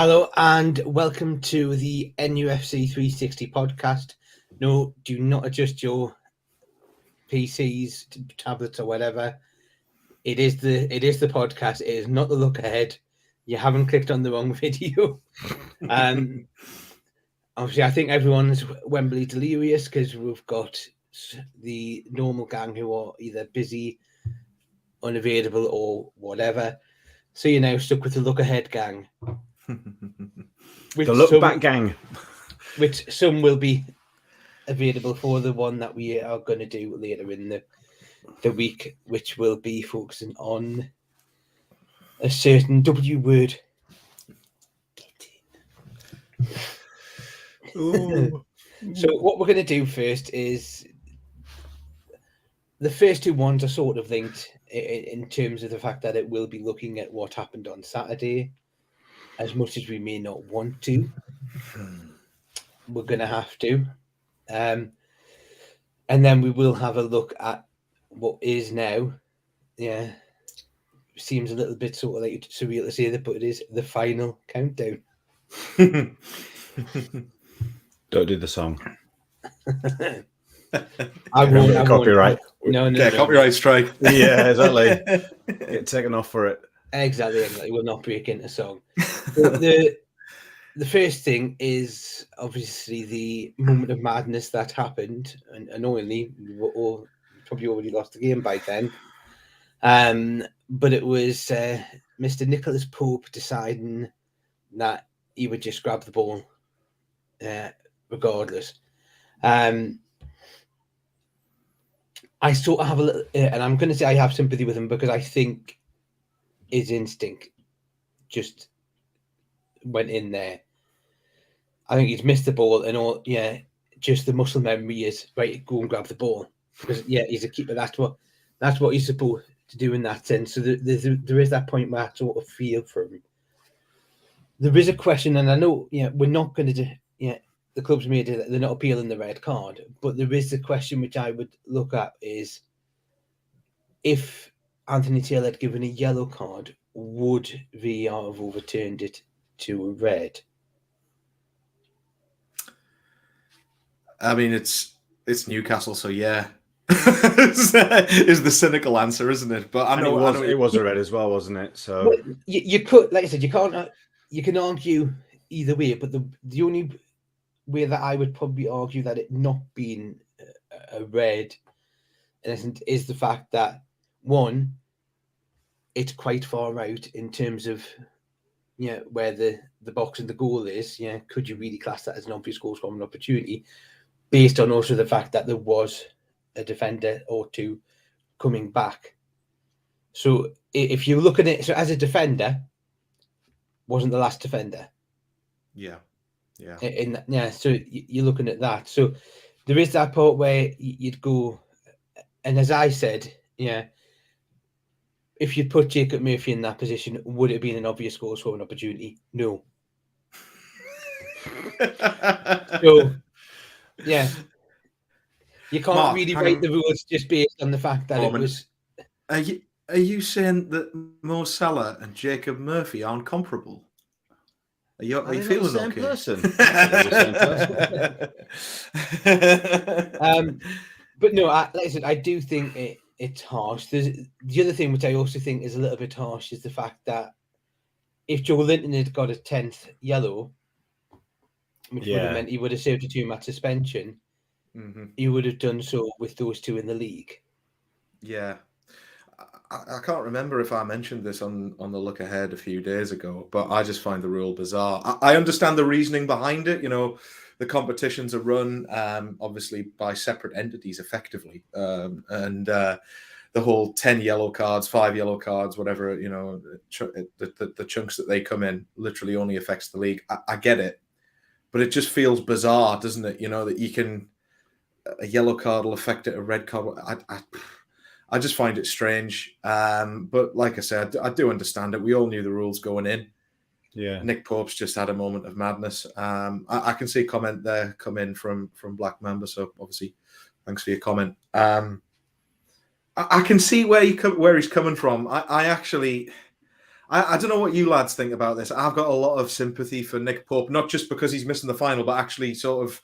Hello and welcome to the NUFC360 podcast. No, do not adjust your PCs, tablets, or whatever. It is the podcast. It is not the look ahead. You haven't clicked on the wrong video. Obviously, I think everyone's Wembley delirious because we've got the normal gang who are either busy, unavailable, or whatever. So you're now stuck with the look ahead gang. The look back gang. Which some will be available for the one that we are going to do later in the week, which will be focusing on a certain W word. So what we're going to do first is the first two ones are sort of linked in terms of the fact that it will be looking at what happened on Saturday. As much as we may not want to, we're going to have to. And then we will have a look at what is now. Yeah. Seems a little bit sort of like surreal to say that, but it is the final countdown. Don't do the song. I won't. Copyright. No. Copyright strike. Yeah, exactly. Get taken off for it. Exactly. We'll not break into song. The first thing is obviously the moment of madness that happened, and annoyingly, we were all probably already lost the game by then. But it was Mr. Nicholas Pope deciding that he would just grab the ball, regardless. I sort of have a little, and I'm going to say I have sympathy with him because I think his instinct just went in there. I think he's missed the ball and all. Yeah, just the muscle memory is right. Go and grab the ball because he's a keeper. That's what he's supposed to do in that sense. So there is that point where I sort of feel for him. There is a question, and I know we're not going to do. The club's made it. They're not appealing the red card, but there is the question which I would look at is if Anthony Taylor had given a yellow card, would VAR have overturned it to a red? I mean, it's Newcastle, so yeah, is the cynical answer, isn't it? But I know it was a red as well, wasn't it? So you could, like I said, you can argue either way, but the only way that I would probably argue that it not being a red, in essence, is the fact that one, it's quite far out in terms of where the box and the goal is. Could you really class that as an obvious goal scoring opportunity, based on also the fact that there was a defender or two coming back? So if you look at it, so as a defender, wasn't the last defender. Yeah. So you're looking at that. So there is that part where you'd go, and as I said, if you put Jacob Murphy in that position, would it have been an obvious goal scoring opportunity? No. So, you can't really write the rules just based on the fact that it was. Are you saying that Mo Salah and Jacob Murphy aren't comparable? Are you feeling the same okay? Person? But no, like I said, I do think it's harsh. There's the other thing which I also think is a little bit harsh is the fact that if Joe Linton had got a 10th yellow, which would have meant he would have served a 2-match suspension, he would have done so with those two in the league. Yeah. I can't remember if I mentioned this on the look ahead a few days ago, but I just find the rule bizarre. I understand the reasoning behind it. The competitions are run obviously by separate entities effectively. And the whole 10 yellow cards, 5 yellow cards, whatever, the chunks that they come in literally only affects the league. I get it, but it just feels bizarre, doesn't it? That you can, a yellow card will affect it, a red card. I just find it strange. But like I said, I do understand it. We all knew the rules going in. Yeah. Nick Pope's just had a moment of madness. I can see a comment there come in from Black Mamba. So obviously, thanks for your comment. I can see where he's coming from. I I don't know what you lads think about this. I've got a lot of sympathy for Nick Pope, not just because he's missing the final, but actually sort of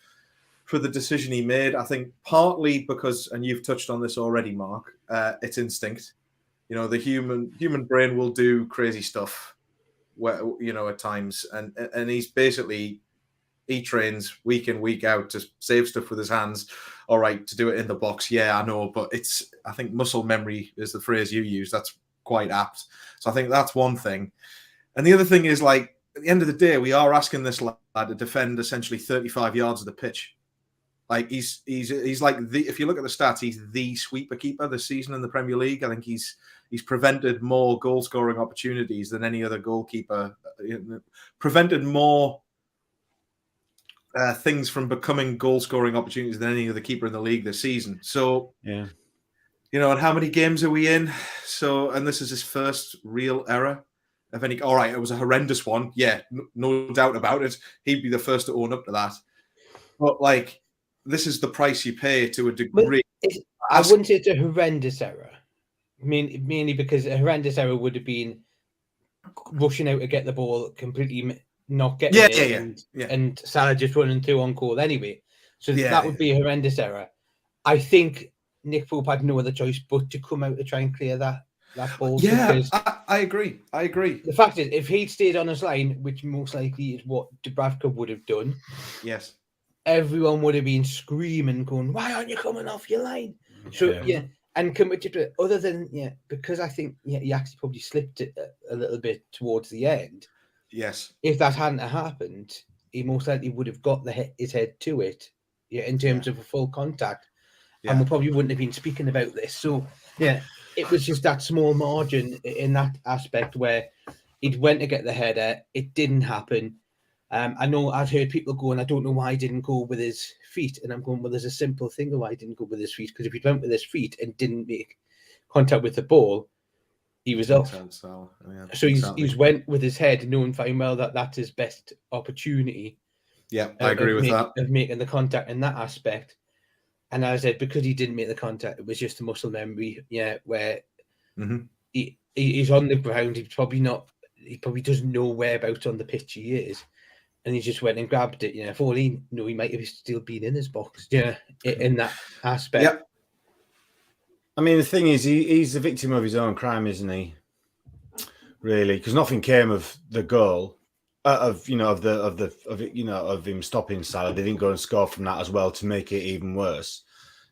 for the decision he made. I think partly because, and you've touched on this already, Mark, it's instinct. You know, the human brain will do crazy stuff, where, you know, at times, and he's basically, he trains week in, week out to save stuff with his hands. All right, to do it in the box, yeah, I know, but I think muscle memory is the phrase you use. That's quite apt. So I think that's one thing. And the other thing is, like, at the end of the day, we are asking this lad to defend essentially 35 yards of the pitch. Like, he's like if you look at the stats, he's the sweeper keeper this season in the Premier League. I think he's prevented more goal scoring opportunities than any other goalkeeper. Prevented more things from becoming goal scoring opportunities than any other keeper in the league this season. So Yeah. You know, and how many games are we in? So, and this is his first real error of any. All right, it was a horrendous one. Yeah, no doubt about it. He'd be the first to own up to that. But like, this is the price you pay to a degree. I wouldn't say it's a horrendous error. Mainly because a horrendous error would have been rushing out to get the ball, completely not getting it, and Salah just running through on goal anyway. So that would be a horrendous error. I think Nick Pope had no other choice but to come out to try and clear that ball. Yeah, I agree. The fact is, if he'd stayed on his line, which most likely is what Dubravka would have done, yes, everyone would have been screaming, going, "Why aren't you coming off your line?" So and other than because I think he actually probably slipped it a little bit towards the end. Yes, if that hadn't happened, he most likely would have got his head to it. In terms of a full contact. And we probably wouldn't have been speaking about this. So, it was just that small margin in that aspect where he'd went to get the header. It didn't happen. I know I've heard people going, I don't know why he didn't go with his feet. And I'm going, well, there's a simple thing of why he didn't go with his feet. Because if he went with his feet and didn't make contact with the ball, he was off. So he's went with his head, knowing very well that that's his best opportunity. Yeah, I agree with that. Of making the contact in that aspect. And as I said, because he didn't make the contact, it was just a muscle memory, where he's on the ground. He probably doesn't know whereabouts on the pitch he is. And he just went and grabbed it. If all he knew, he might have still been in his box, in that aspect. Yeah. I mean, the thing is, he's the victim of his own crime, isn't he? Really, because nothing came of the goal. Of him stopping Salah. They didn't go and score from that as well to make it even worse.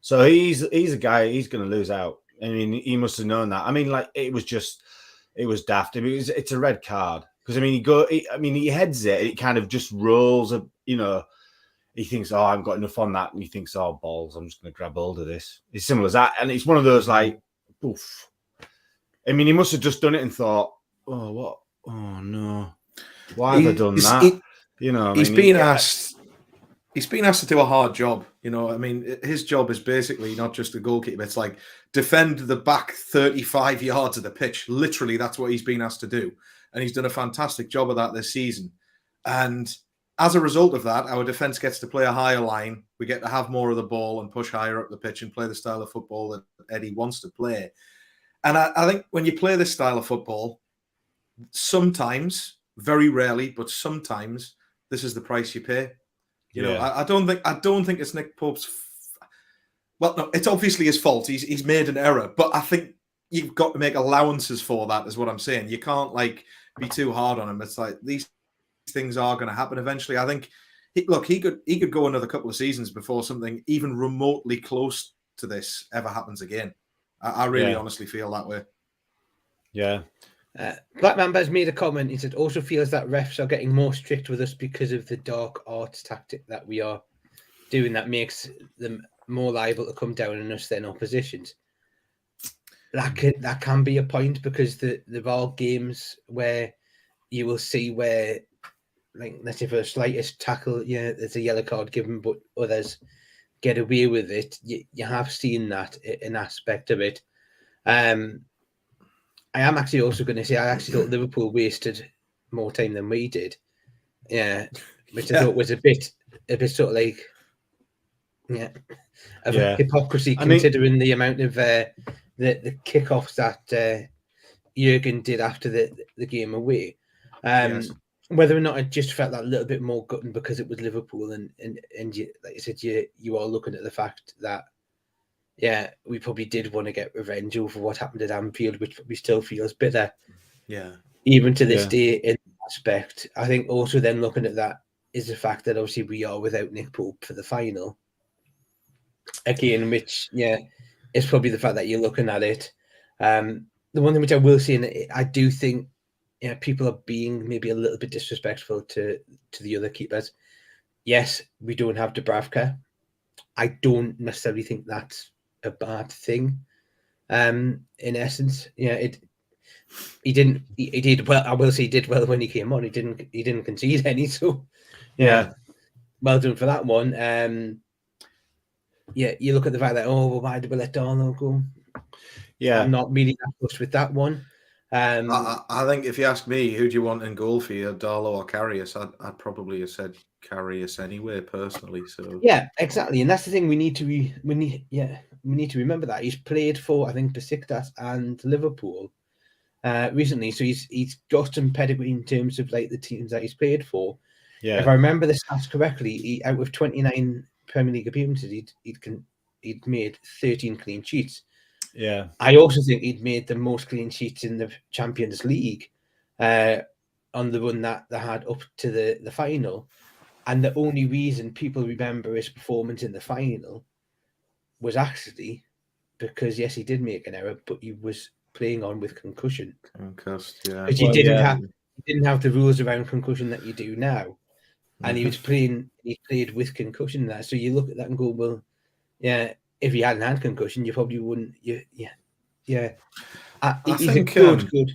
So he's a guy, he's going to lose out. I mean, he must have known that. I mean, like, it was daft. I mean, it's a red card because he heads it. It kind of just rolls. He thinks, oh, I haven't got enough on that, and he thinks, oh, balls, I'm just going to grab hold of this. It's simple as that, and it's one of those like, oof. I mean, he must have just done it and thought, oh, what? Oh no. Why have I done that? He's been asked to do a hard job. I mean, his job is basically not just a goalkeeper. It's like defend the back 35 yards of the pitch. Literally, that's what he's been asked to do. And he's done a fantastic job of that this season. And as a result of that, our defence gets to play a higher line. We get to have more of the ball and push higher up the pitch and play the style of football that Eddie wants to play. And I think when you play this style of football, sometimes, very rarely, but sometimes this is the price you pay. I don't think it's Nick Pope's. Well, no, it's obviously his fault. He's made an error, but I think you've got to make allowances for that. Is what I'm saying. You can't be too hard on him. It's like these things are going to happen eventually. I think. He could go another couple of seasons before something even remotely close to this ever happens again. I really honestly feel that way. Yeah. Black Mamba's made a comment. He said, also feels that refs are getting more strict with us because of the dark arts tactic that we are doing that makes them more liable to come down on us than oppositions. That can be a point because there are games where you will see where, like, let's say for the slightest tackle, there's a yellow card given, but others get away with it. You have seen that, an aspect of it. I am actually also going to say I actually thought Liverpool wasted more time than we did. Which I thought was a bit sort of like, hypocrisy considering the amount of the kickoffs that Jurgen did after the game away. Yes. Whether or not I just felt that little bit more gutting because it was Liverpool, and you, like I said, you are looking at the fact that we probably did want to get revenge over what happened at Anfield, which probably still feels bitter. Yeah. Even to this day, in that aspect. I think also then looking at that is the fact that obviously we are without Nick Pope for the final. Again, which is probably the fact that you're looking at it. The one thing which I will say, and I do think people are being maybe a little bit disrespectful to the other keepers. Yes, we don't have Dubravka. I don't necessarily think that's a bad thing. In essence, he did well. I will say he did well when he came on. He didn't concede any, so well done for that one. You look at the fact that why did we let Darlow go? I'm not really that close with that one. I think if you ask me, who do you want in goal for you, Darlow or Karius? I'd probably have said Karius anyway, personally. So yeah, exactly, and that's the thing we need to remember that he's played for, I think, Besiktas and Liverpool recently, so he's got some pedigree in terms of like the teams that he's played for. Yeah. If I remember the stats correctly, out of 29 Premier League appearances, he'd made 13 clean sheets. Yeah, I also think he'd made the most clean sheets in the Champions League on the run that they had up to the final. And the only reason people remember his performance in the final was actually because, yes, he did make an error, but he was playing on with concussion. Concussed, yeah. Because you didn't have the rules around concussion that you do now. And he played with concussion there. So you look at that and go, well, yeah, if he hadn't had concussion, you probably wouldn't. He's a good keeper,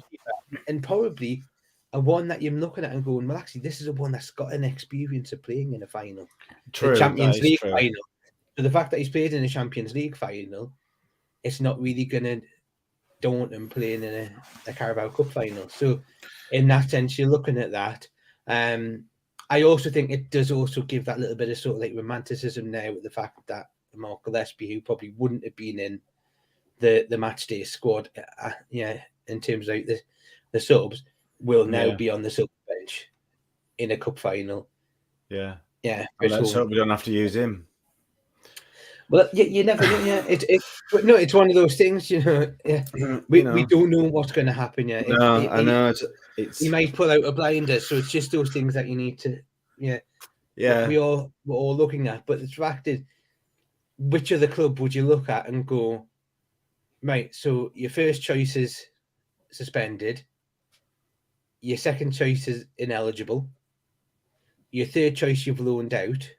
and probably a one that you're looking at and going, well, actually, this is a one that's got an experience of playing in a final, the Champions League final. So the fact that he's played in a Champions League final, it's not really going to daunt him playing in a Carabao Cup final. So in that sense, you're looking at that. I also think it does also give that little bit of sort of like romanticism now with the fact that Mark Gillespie, who probably wouldn't have been in the match day squad, in terms of the subs, will now be on the sub bench in a cup final. Yeah. Let's hope we don't have to use him. Well, you never know. Yeah, it's one of those things. We don't know what's going to happen. Yeah, I know. He might pull out a blinder, so it's just those things that you need to. We're all looking at, but the fact is, which other club would you look at and go, right? So your first choice is suspended. Your second choice is ineligible. Your third choice you've loaned out.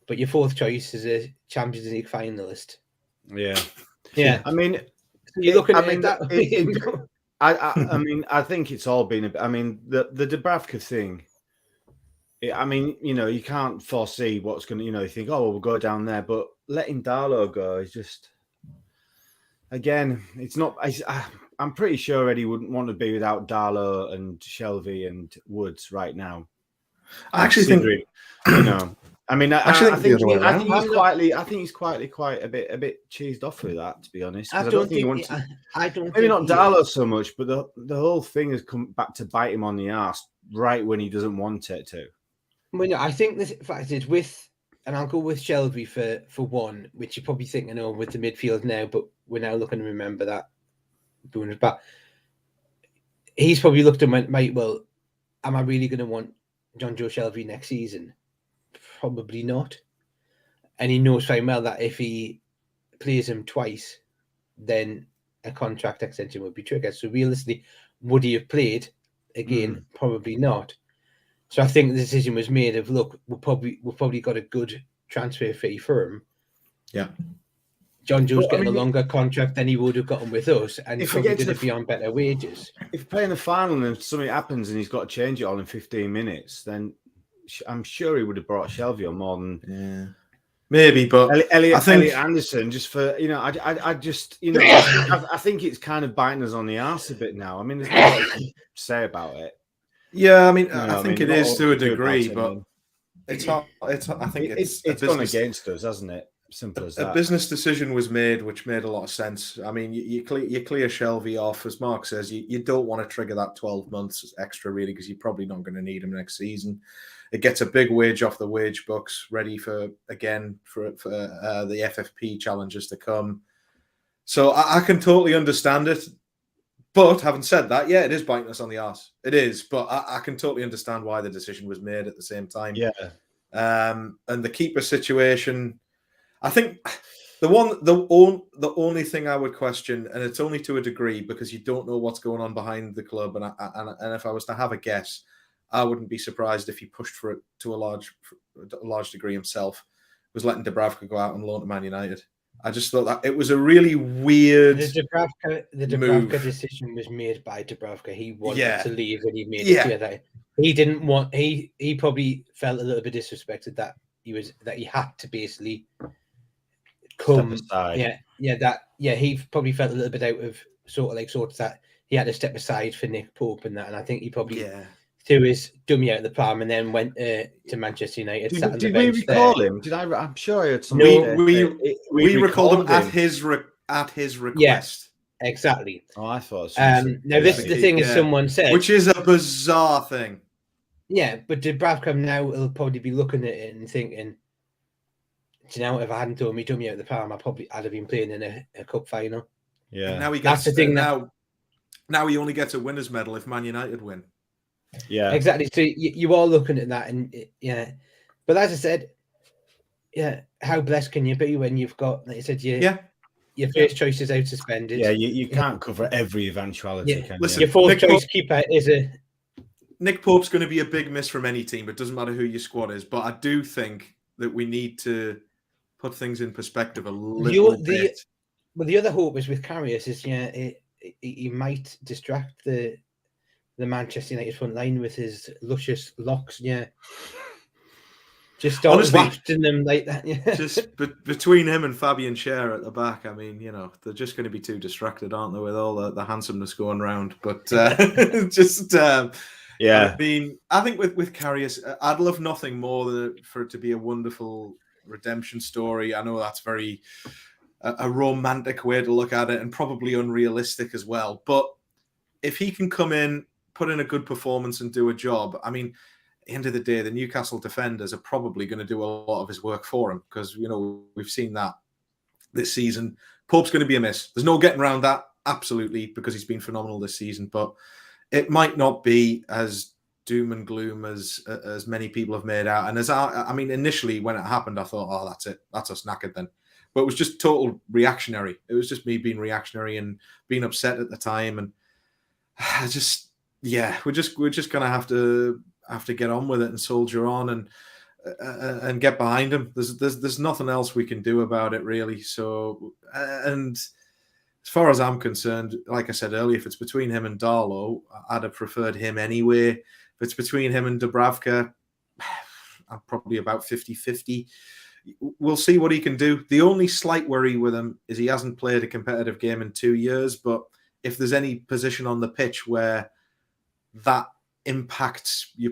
But your fourth choice is a Champions League finalist. Yeah. I mean, you're looking at that. I mean, I think it's all been. I mean, the Dubravka thing. I mean, you can't foresee what's going to. You think, we'll go down there, but letting Darlow go is just. Again, it's not. I'm pretty sure Eddie wouldn't want to be without Darlow and Shelvey and Woods right now. I actually think, I mean, I think he's quietly quite a bit cheesed off with that, to be honest. I don't think he wants to. Maybe not Darlow so much, but the whole thing has come back to bite him on the arse right when he doesn't want it to. Well, I think the fact is and I'll go with Shelvey for one, which you're probably thinking, with the midfield now, but we're now looking to remember that. But he's probably looked and went, mate, well, am I really going to want John Joe Shelvey next season? Probably not. And he knows very well that if he plays him twice, then a contract extension would be triggered. So realistically, would he have played again? Probably not. So I think the decision was made of, look, we've probably got a good transfer fee for him. Yeah. John Joe's getting a longer contract than he would have gotten with us, and he's probably going to be on better wages. If playing the final and something happens and he's got to change it all in 15 minutes, then I'm sure he would have brought Shelvey on more than maybe. But Elliot Anderson, just for I just I think it's kind of biting us on the arse a bit now. I mean, there's nothing to say about it. Yeah, I mean, I think it is to a degree, but it's hard. I think it's gone against us, hasn't it? Simple as A that. business decision was made, which made a lot of sense. I mean, you clear Shelby off, as Mark says. You don't want to trigger that 12 months extra, really, because you're probably not going to need him next season. It gets a big wage off the wage books, ready for the FFP challenges to come. So I can totally understand it. But having said that, yeah, it is biting us on the arse. It is, but I can totally understand why the decision was made at the same time. Yeah. And the keeper situation, I think the only thing I would question, and it's only to a degree because you don't know what's going on behind the club, and if I was to have a guess, I wouldn't be surprised if he pushed for it to a large degree himself, was letting Dubravka go out on loan to Man United. I just thought that it was a really weird. The Dubravka decision was made by Dubravka. He wanted to leave, and he made it clear that he didn't want. He probably felt a little bit disrespected that he had to basically come. Step aside. He probably felt a little bit out of sorts that he had to step aside for Nick Pope and that, and I think he probably threw his dummy out of the pram and then went to Manchester United. Did we recall him? I'm sure I heard some. No, we recalled him at his request. Yeah, exactly. Oh, I thought. Now this is the thing, as someone said, which is a bizarre thing. Yeah, but Dubravka now will probably be looking at it and thinking, do you know, if I hadn't thrown me dummy out of the palm, I'd have been playing in a cup final. Yeah, and now he gets the thing. Now he only gets a winner's medal if Man United win. Yeah, exactly. So you are looking at that, and but as I said, how blessed can you be when you've got, like I said, your first choice is out suspended. Yeah, you can't cover every eventuality. Can Listen, your fourth choice keeper is Nick Pope's going to be a big miss from any team. It doesn't matter who your squad is, but I do think that we need to put things in perspective a little bit. Well, the other hope is with Karius is he might distract the Manchester United front line with his luscious locks. Yeah, just start wafting them like that. Yeah, just between him and Fabian Schär at the back. I mean, they're just going to be too distracted, aren't they, with all the handsomeness going around? But I mean, I think with Karius, I'd love nothing more for it to be a wonderful redemption story. I know that's very a romantic way to look at it and probably unrealistic as well. But if he can come in, put in a good performance and do a job, I mean, at the end of the day, the Newcastle defenders are probably going to do a lot of his work for him because, we've seen that this season. Pope's going to be a miss. There's no getting around that, absolutely, because he's been phenomenal this season. But it might not be as doom and gloom as many people have made out. And I mean, initially when it happened, I thought, oh, that's it. That's us knackered then. But it was just total reactionary. It was just me being reactionary and being upset at the time. And I just, we're just going to have to get on with it and soldier on and get behind him. There's nothing else we can do about it, really. So, and as far as I'm concerned, like I said earlier, if it's between him and Darlow, I'd have preferred him anyway. If it's between him and Dubravka, I'm probably about 50-50. We'll see what he can do. The only slight worry with him is he hasn't played a competitive game in 2 years, but if there's any position on the pitch where that impacts your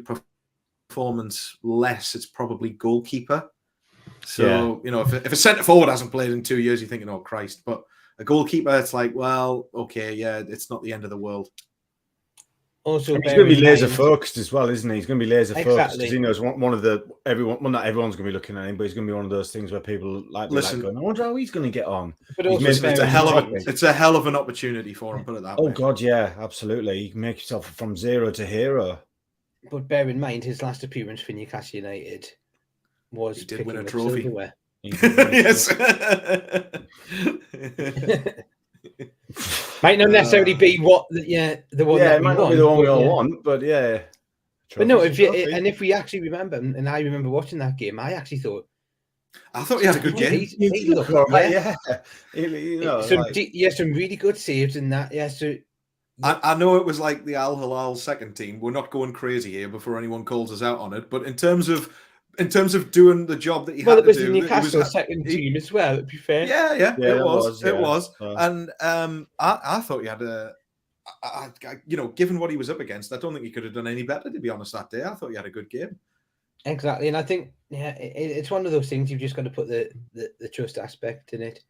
performance less, it's probably goalkeeper. So, if a centre forward hasn't played in 2 years, you're thinking, oh, Christ. But a goalkeeper, it's like, well, okay, it's not the end of the world. Also, he's going to be laser focused as well, isn't he? He's going to be laser focused because he knows not everyone's going to be looking at him, but he's going to be one of those things where people like going, I wonder how he's going to get on. But also, it's a hell of an opportunity for him, put it that way. Oh, God, yeah, absolutely. You can make yourself from zero to hero. But bear in mind, his last appearance for Newcastle United was he did win a trophy. Silverware. Yes. Might not necessarily be the one. Yeah, that it might not be the one we all want, but yeah. But no, if we actually remember, and I remember watching that game, I actually thought he had a good game. He looked all right, yeah. He had some really good saves in that. Yeah, so I know it was like the Al Hilal second team. We're not going crazy here before anyone calls us out on it, but in terms of doing the job that he had to do. Well, it was the Newcastle second team as well, to be fair. Yeah, it was. And I thought he had given what he was up against, I don't think he could have done any better, to be honest, that day. I thought he had a good game. Exactly, and I think it's one of those things you've just got to put the trust aspect in it.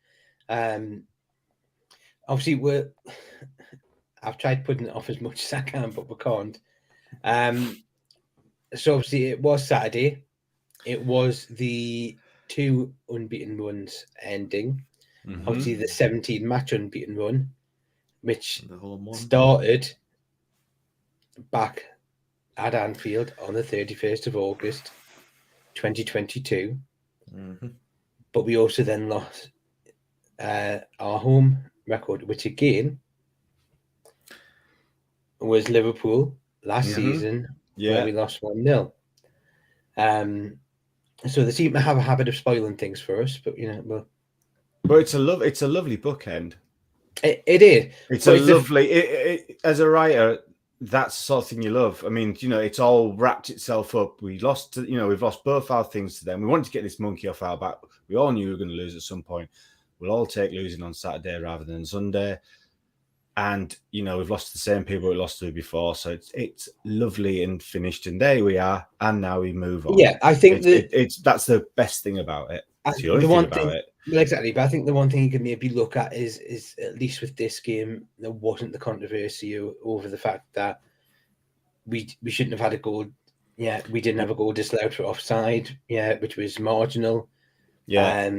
Obviously, I've tried putting it off as much as I can, but we can't. So obviously, it was Saturday. It was the 2 unbeaten runs ending. Obviously, the 17 match unbeaten run, which The whole one. started back at Anfield on the 31st of August, 2022. But we also then lost our home record, which again was Liverpool last season, where we lost 1-0. So they seem to have a habit of spoiling things for us, but but it's a lovely bookend. It is. It's a lovely. As a writer, that's the sort of thing you love. I mean, it's all wrapped itself up. We've lost both our things to them. We wanted to get this monkey off our back. We all knew we were going to lose at some point. We'll all take losing on Saturday rather than Sunday. And we've lost to the same people we lost to before, so it's lovely and finished. And there we are, and now we move on. Yeah, I think that's the best thing about it. It's the only thing about it. Well, exactly, but I think the one thing you can maybe look at is at least with this game, there wasn't the controversy over the fact that we shouldn't have had a goal. Yeah, we didn't have a goal disallowed for offside. Yeah, which was marginal. Yeah,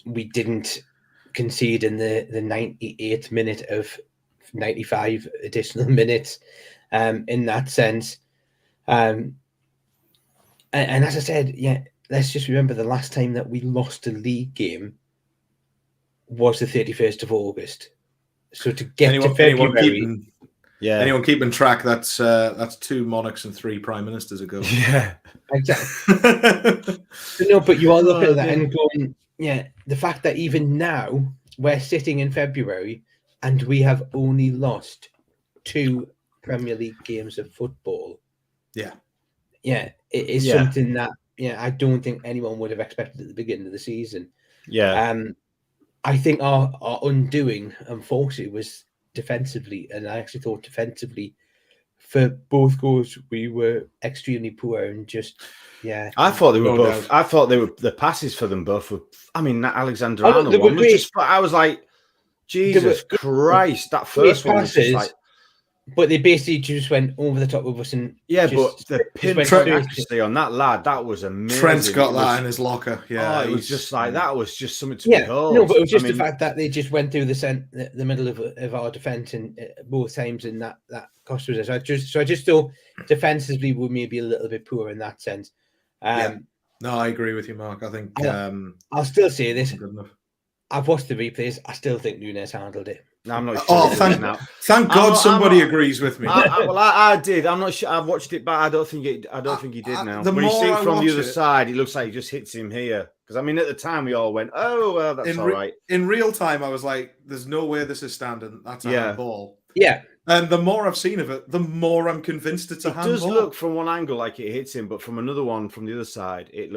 we didn't concede in the 98th minute of 95 additional minutes. In that sense, and as I said, let's just remember the last time that we lost a league game was the 31st of August. So to get to February... Anyone keeping track, that's 2 monarchs and 3 prime ministers ago. Yeah. Exactly. No, but you are looking at that and going, the fact that even now we're sitting in February and we have only lost 2 Premier League games of football. Yeah. It is something that I don't think anyone would have expected at the beginning of the season. Yeah. I think our undoing, unfortunately, was defensively, and I actually thought defensively for both goals we were extremely poor and just I thought they were both. I thought the passes for them both were. I mean, that Alexander Arnold one was just. I was like, Jesus Christ, that first one was just like. But they basically just went over the top of us and but the pinpoint accuracy on that lad, that was amazing. Trent's got that in his locker. Yeah, it was just like that was just something to behold. No, but it was just the fact that they just went through the middle of our defense and both times, and that cost us. I just thought defensively we may be a little bit poor in that sense. No, I agree with you, Mark. I think I'll still say this. I've watched the replays. I still think Nunes handled it. No, I'm not sure. Thank God somebody agrees with me. I did. I'm not sure. I've watched it, but I don't think he did now. When you see it from the other side, it looks like he just hits him here. Because I mean, at the time we all went, "Oh, well, that's all right." In real time, I was like, "There's no way this is standing. That's a handball." Yeah. And the more I've seen of it, the more I'm convinced it's a handball. It does look from one angle like it hits him, but from another one, from the other side, it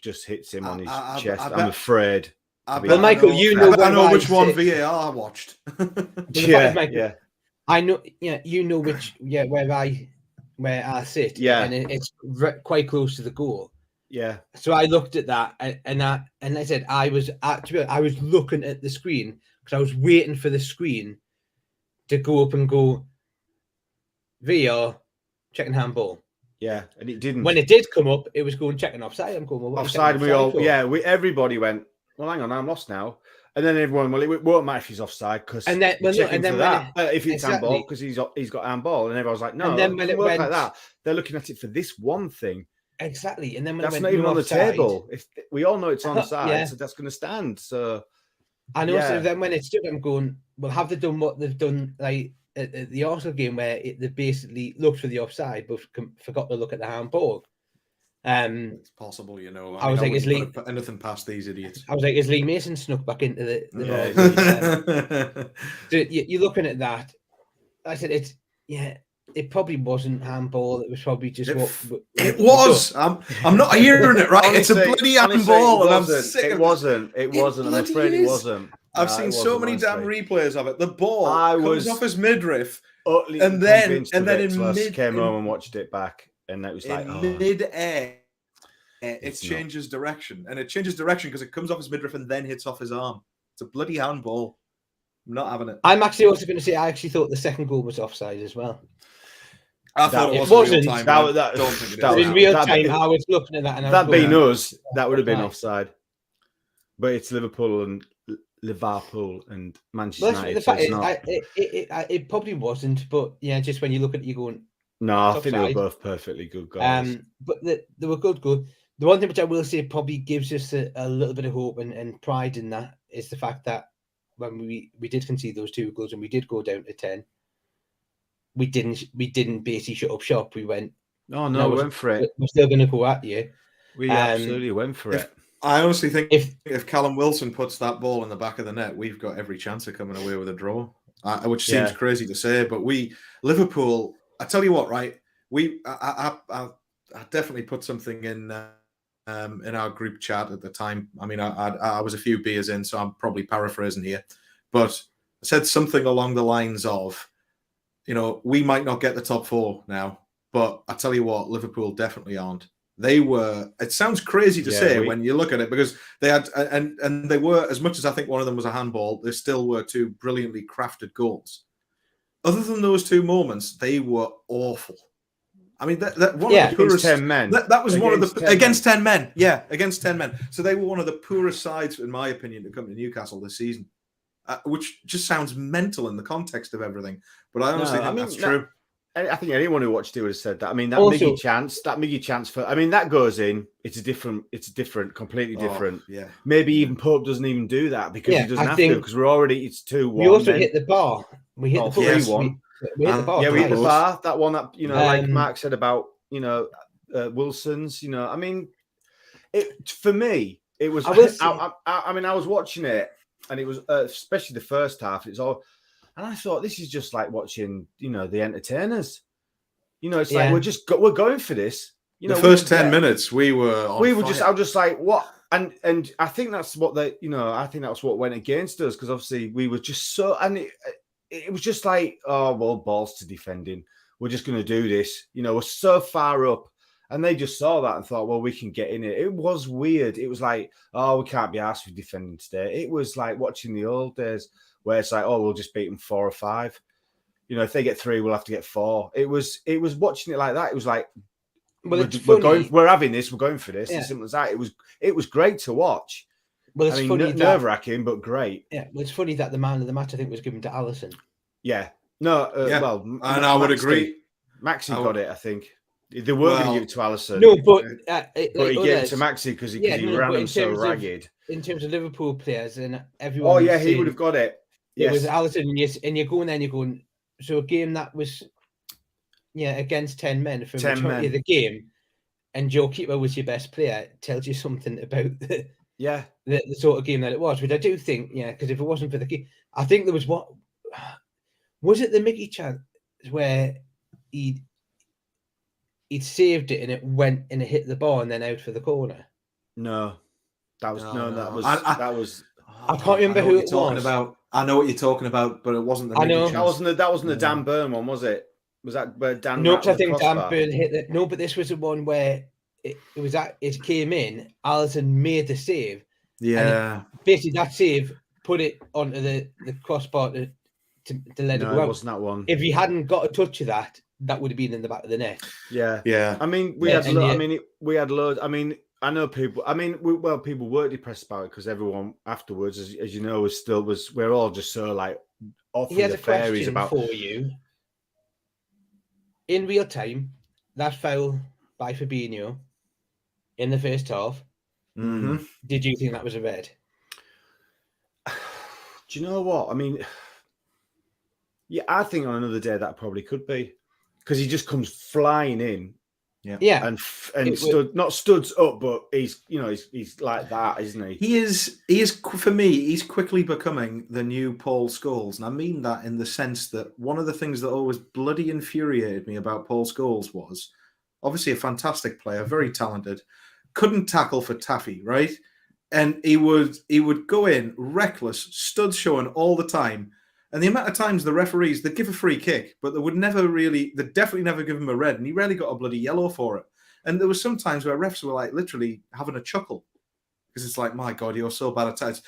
just hits him on his chest. I'm afraid. Well, Michael, I know which one VAR watched. Michael, I know. Yeah, you know which. Yeah, where I sit. Yeah, and it's quite close to the goal. Yeah. So I looked at that, and I said I was looking at the screen because I was waiting for the screen to go up and go VAR checking handball. Yeah, and it didn't. When it did come up, it was going checking offside. I'm going offside. Everybody went. Well, hang on, I'm lost now. And then everyone, it won't matter if he's offside because if it's handball because he's got handball, and everyone's like, no, and then when it went like that, they're looking at it for this one thing. Exactly, and then when that's not even on the table. If we all know it's on side, so that's going to stand. So I know. So then when it stood, I'm going, well, have they done what they've done like at the Arsenal game where they basically looked for the offside but forgot to look at the handball? It's possible, I was like, is Lee put anything past these idiots? I was like, is Lee Mason snuck back into the so you're looking at that. I said, it probably wasn't handball. It was probably just it was. I'm not hearing it right. Honestly, it's a bloody handball, and I'm sick of it. It wasn't. I'm afraid it wasn't. I've seen so many damn replays of it. The ball comes off his midriff, and then in mid came home and watched it back. and that was in like mid-air. It It's changes direction, and it changes direction because it comes off his midriff and then hits off his arm. It's a bloody handball. I'm not having it. I'm actually also going to say I actually thought the second goal was offside as well. I thought it it was wasn't. real time. That- Don't think it that is. But in was- real that- time, I was looking at that and I was that being going, us, that would have been offside. offside. But it's Liverpool and Liverpool and Manchester Well, United. the So fact it's is, not. it probably wasn't, but yeah, just when you look at it, you're going. No, I it's think they were offside. both perfectly good goals. But they were good. The one thing which I will say probably gives us a little bit of hope and pride in that is the fact that when we did concede those 2 goals and we did go down to 10, we didn't basically shut up shop. We went. Oh no, we went for it. We're still going to go at you. We absolutely went for it. I honestly think if Callum Wilson puts that ball in the back of the net, we've got every chance of coming away with a draw. Which seems crazy to say, but Liverpool. I tell you what, right? I definitely put something in our group chat at the time. I mean, I was a few beers in, so I'm probably paraphrasing here, but I said something along the lines of, we might not get the top 4 now, but I tell you what, Liverpool definitely aren't. They were. It sounds crazy to say when you look at it, because they had, and they were, as much as I think one of them was a handball, there still were 2 brilliantly crafted goals. Other than those 2 moments, they were awful. I mean, that one of the poorest 10 men. That was one of the 10 against 10 men. Yeah, against 10 men. So they were one of the poorest sides, in my opinion, to come to Newcastle this season, which just sounds mental in the context of everything. But I honestly think that's true. I think anyone who watched it would have said that. I mean, that Miggy chance for. I mean, that goes in. It's different, completely different. Yeah. Maybe even Pope doesn't even do that because he doesn't have to, because we're already. It's 2-1. We also hit the bar. We hit the 3-1. We hit the bar. Yeah, we hit the bar. That one that like Mark said about Wilson's. I mean, for me it was. I mean, I was watching it and it was especially the first half. It's all. And I thought, this is just like watching, the entertainers. It's like we're going for this. The first 10 minutes, we were on fire. I was just like, what? And I think that's what I think that's what went against us, because obviously we were just so, and it was just like, oh well, balls to defending. We're just going to do this. We're so far up, and they just saw that and thought, well, we can get in it. It was weird. It was like, oh, we can't be asked for defending today. It was like watching the old days, where it's like, oh, we'll just beat them 4 or 5. If they get 3, we'll have to get 4. It was watching it like that. It was like, we're having this, we're going for this. As simple as that. It was great to watch. Well, it's funny, nerve-wracking, but great. Yeah, well, it's funny that the man of the match, I think, was given to Alisson. Yeah. No, well, and I would agree. Maxi got it, I think. They were going to give it to Alisson. No, but he gave it to Maxi because he ran him so ragged. In terms of Liverpool players and everyone. Oh yeah, he would have got it. Yes. It was Alisson, and you're going there and you're going. So a game that was, against 10 men for the majority of the game, and Joe Keeper was your best player, tells you something about the sort of game that it was. But I do think, because if it wasn't for the game, I think there was was it the Mickey chance where he'd saved it and it went and it hit the bar and then out for the corner? No, that was that was. I can't remember who it was. I know what you're talking about, but it wasn't the. I know that wasn't the Dan Burn one, was it? Was that where Dan? No, I think Dan Burn hit it. No, but this was the one where it came in. Alisson made the save. Yeah. Basically, that save put it onto the crossbar to let it go out. It wasn't that one. If he hadn't got a touch of that, that would have been in the back of the net. Yeah, yeah. I mean, we had loads. I mean, I know people. I mean, people were depressed about it because everyone afterwards, as you know, we're all just so like off the fairies about. For you, in real time, that foul by Fabinho in the first half. Mm-hmm. Did you think that was a red? Do you know what I mean? Yeah, I think on another day that probably could be, because he just comes flying in. Yeah, and studs up, but he's like that, isn't he? He is for me. He's quickly becoming the new Paul Scholes, and I mean that in the sense that one of the things that always bloody infuriated me about Paul Scholes was obviously a fantastic player, very talented, couldn't tackle for taffy, right? And he would go in reckless, studs showing all the time, And the amount of times the referees, they'd give a free kick, but they'd definitely never give him a red, and he rarely got a bloody yellow for it. And there was some times where refs were like literally having a chuckle because it's like, my God, you're so bad at tackles.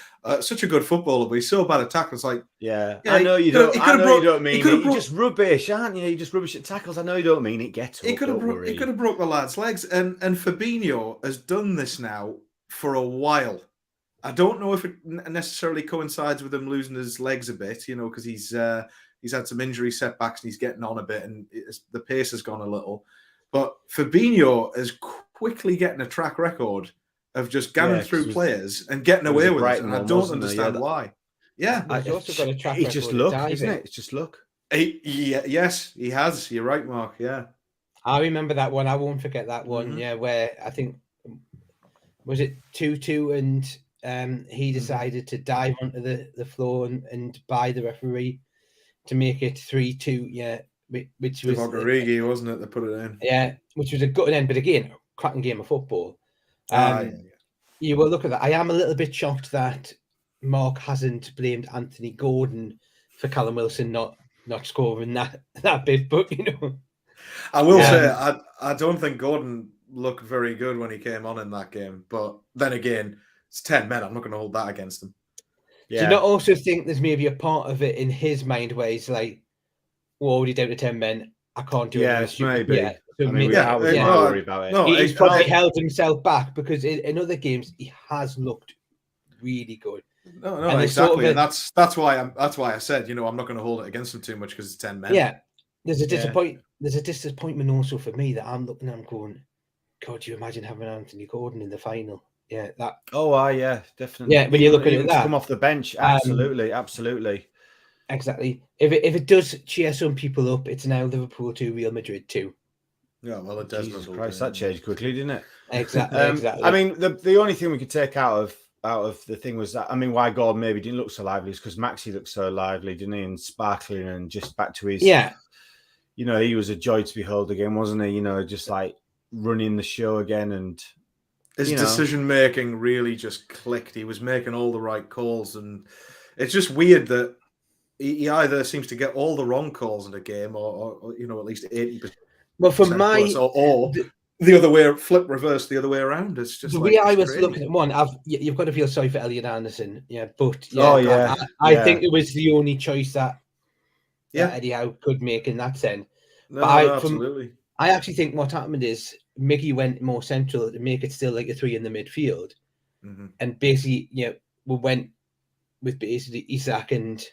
Such a good footballer, but he's so bad at tackles. Like, I know you don't. I know you don't mean it. You're just rubbish, aren't you? You're just rubbish at tackles. I know you don't mean it. Get up. He could have broke the lad's legs, and Fabinho has done this now for a while. I don't know if it necessarily coincides with him losing his legs a bit, because he's had some injury setbacks and he's getting on a bit, and the pace has gone a little. But Fabinho is quickly getting a track record of just gamming through players and getting away with it, and I don't understand why. Yeah, he's also got a track record. It's just luck, isn't it? It's just luck. Yes, he has. You're right, Mark. Yeah, I remember that one. I won't forget that one. Mm-hmm. Yeah, where I think was it 2-2 and. He decided to dive onto the floor and by the referee to make it 3-2. Yeah, which was Origi, wasn't it? They put it in. Yeah, which was a good end, but again, cracking game of football. You will look at that. I am a little bit shocked that Mark hasn't blamed Anthony Gordon for Callum Wilson not scoring that bit, but I will say I don't think Gordon looked very good when he came on in that game, but then again. It's 10 men. I'm not going to hold that against him. Yeah. Do you not also think there's maybe a part of it in his mind where he's like, we're already down to 10 men. I can't do it. Yes, maybe. Yeah. So I mean, I was worried about it. No, he's probably held himself back because in other games he has looked really good. No, and exactly. And that's why I said, I'm not going to hold it against him too much because it's 10 men. Yeah. There's a disappointment also for me that I'm looking at him going, God, do you imagine having Anthony Gordon in the final? Yeah, that. Oh, yeah, definitely. Yeah, when you're looking at that, come off the bench, absolutely. Exactly. If it does cheer some people up, it's now Liverpool 2, Real Madrid 2. Yeah, well, it does. Jesus Christ, that changed quickly, didn't it? Exactly. I mean, the only thing we could take out of the thing was that, I mean, why Gordon maybe didn't look so lively is because Maxi looked so lively, didn't he, and sparkling and just back to his. Yeah. He was a joy to behold again, wasn't he? Just like running the show again and. His decision making really just clicked. He was making all the right calls, and it's just weird that he either seems to get all the wrong calls in a game, or at least 80%. Well, for my or the other way, flip reverse the other way around. It's just the way I was looking at one. You've got to feel sorry for Elliot Anderson, but I think it was the only choice that Eddie Howe could make in that sense. No, absolutely. I actually think what happened is Mickey went more central to make it still like a 3 in the midfield. Mm-hmm. And basically, we went with basically Isak and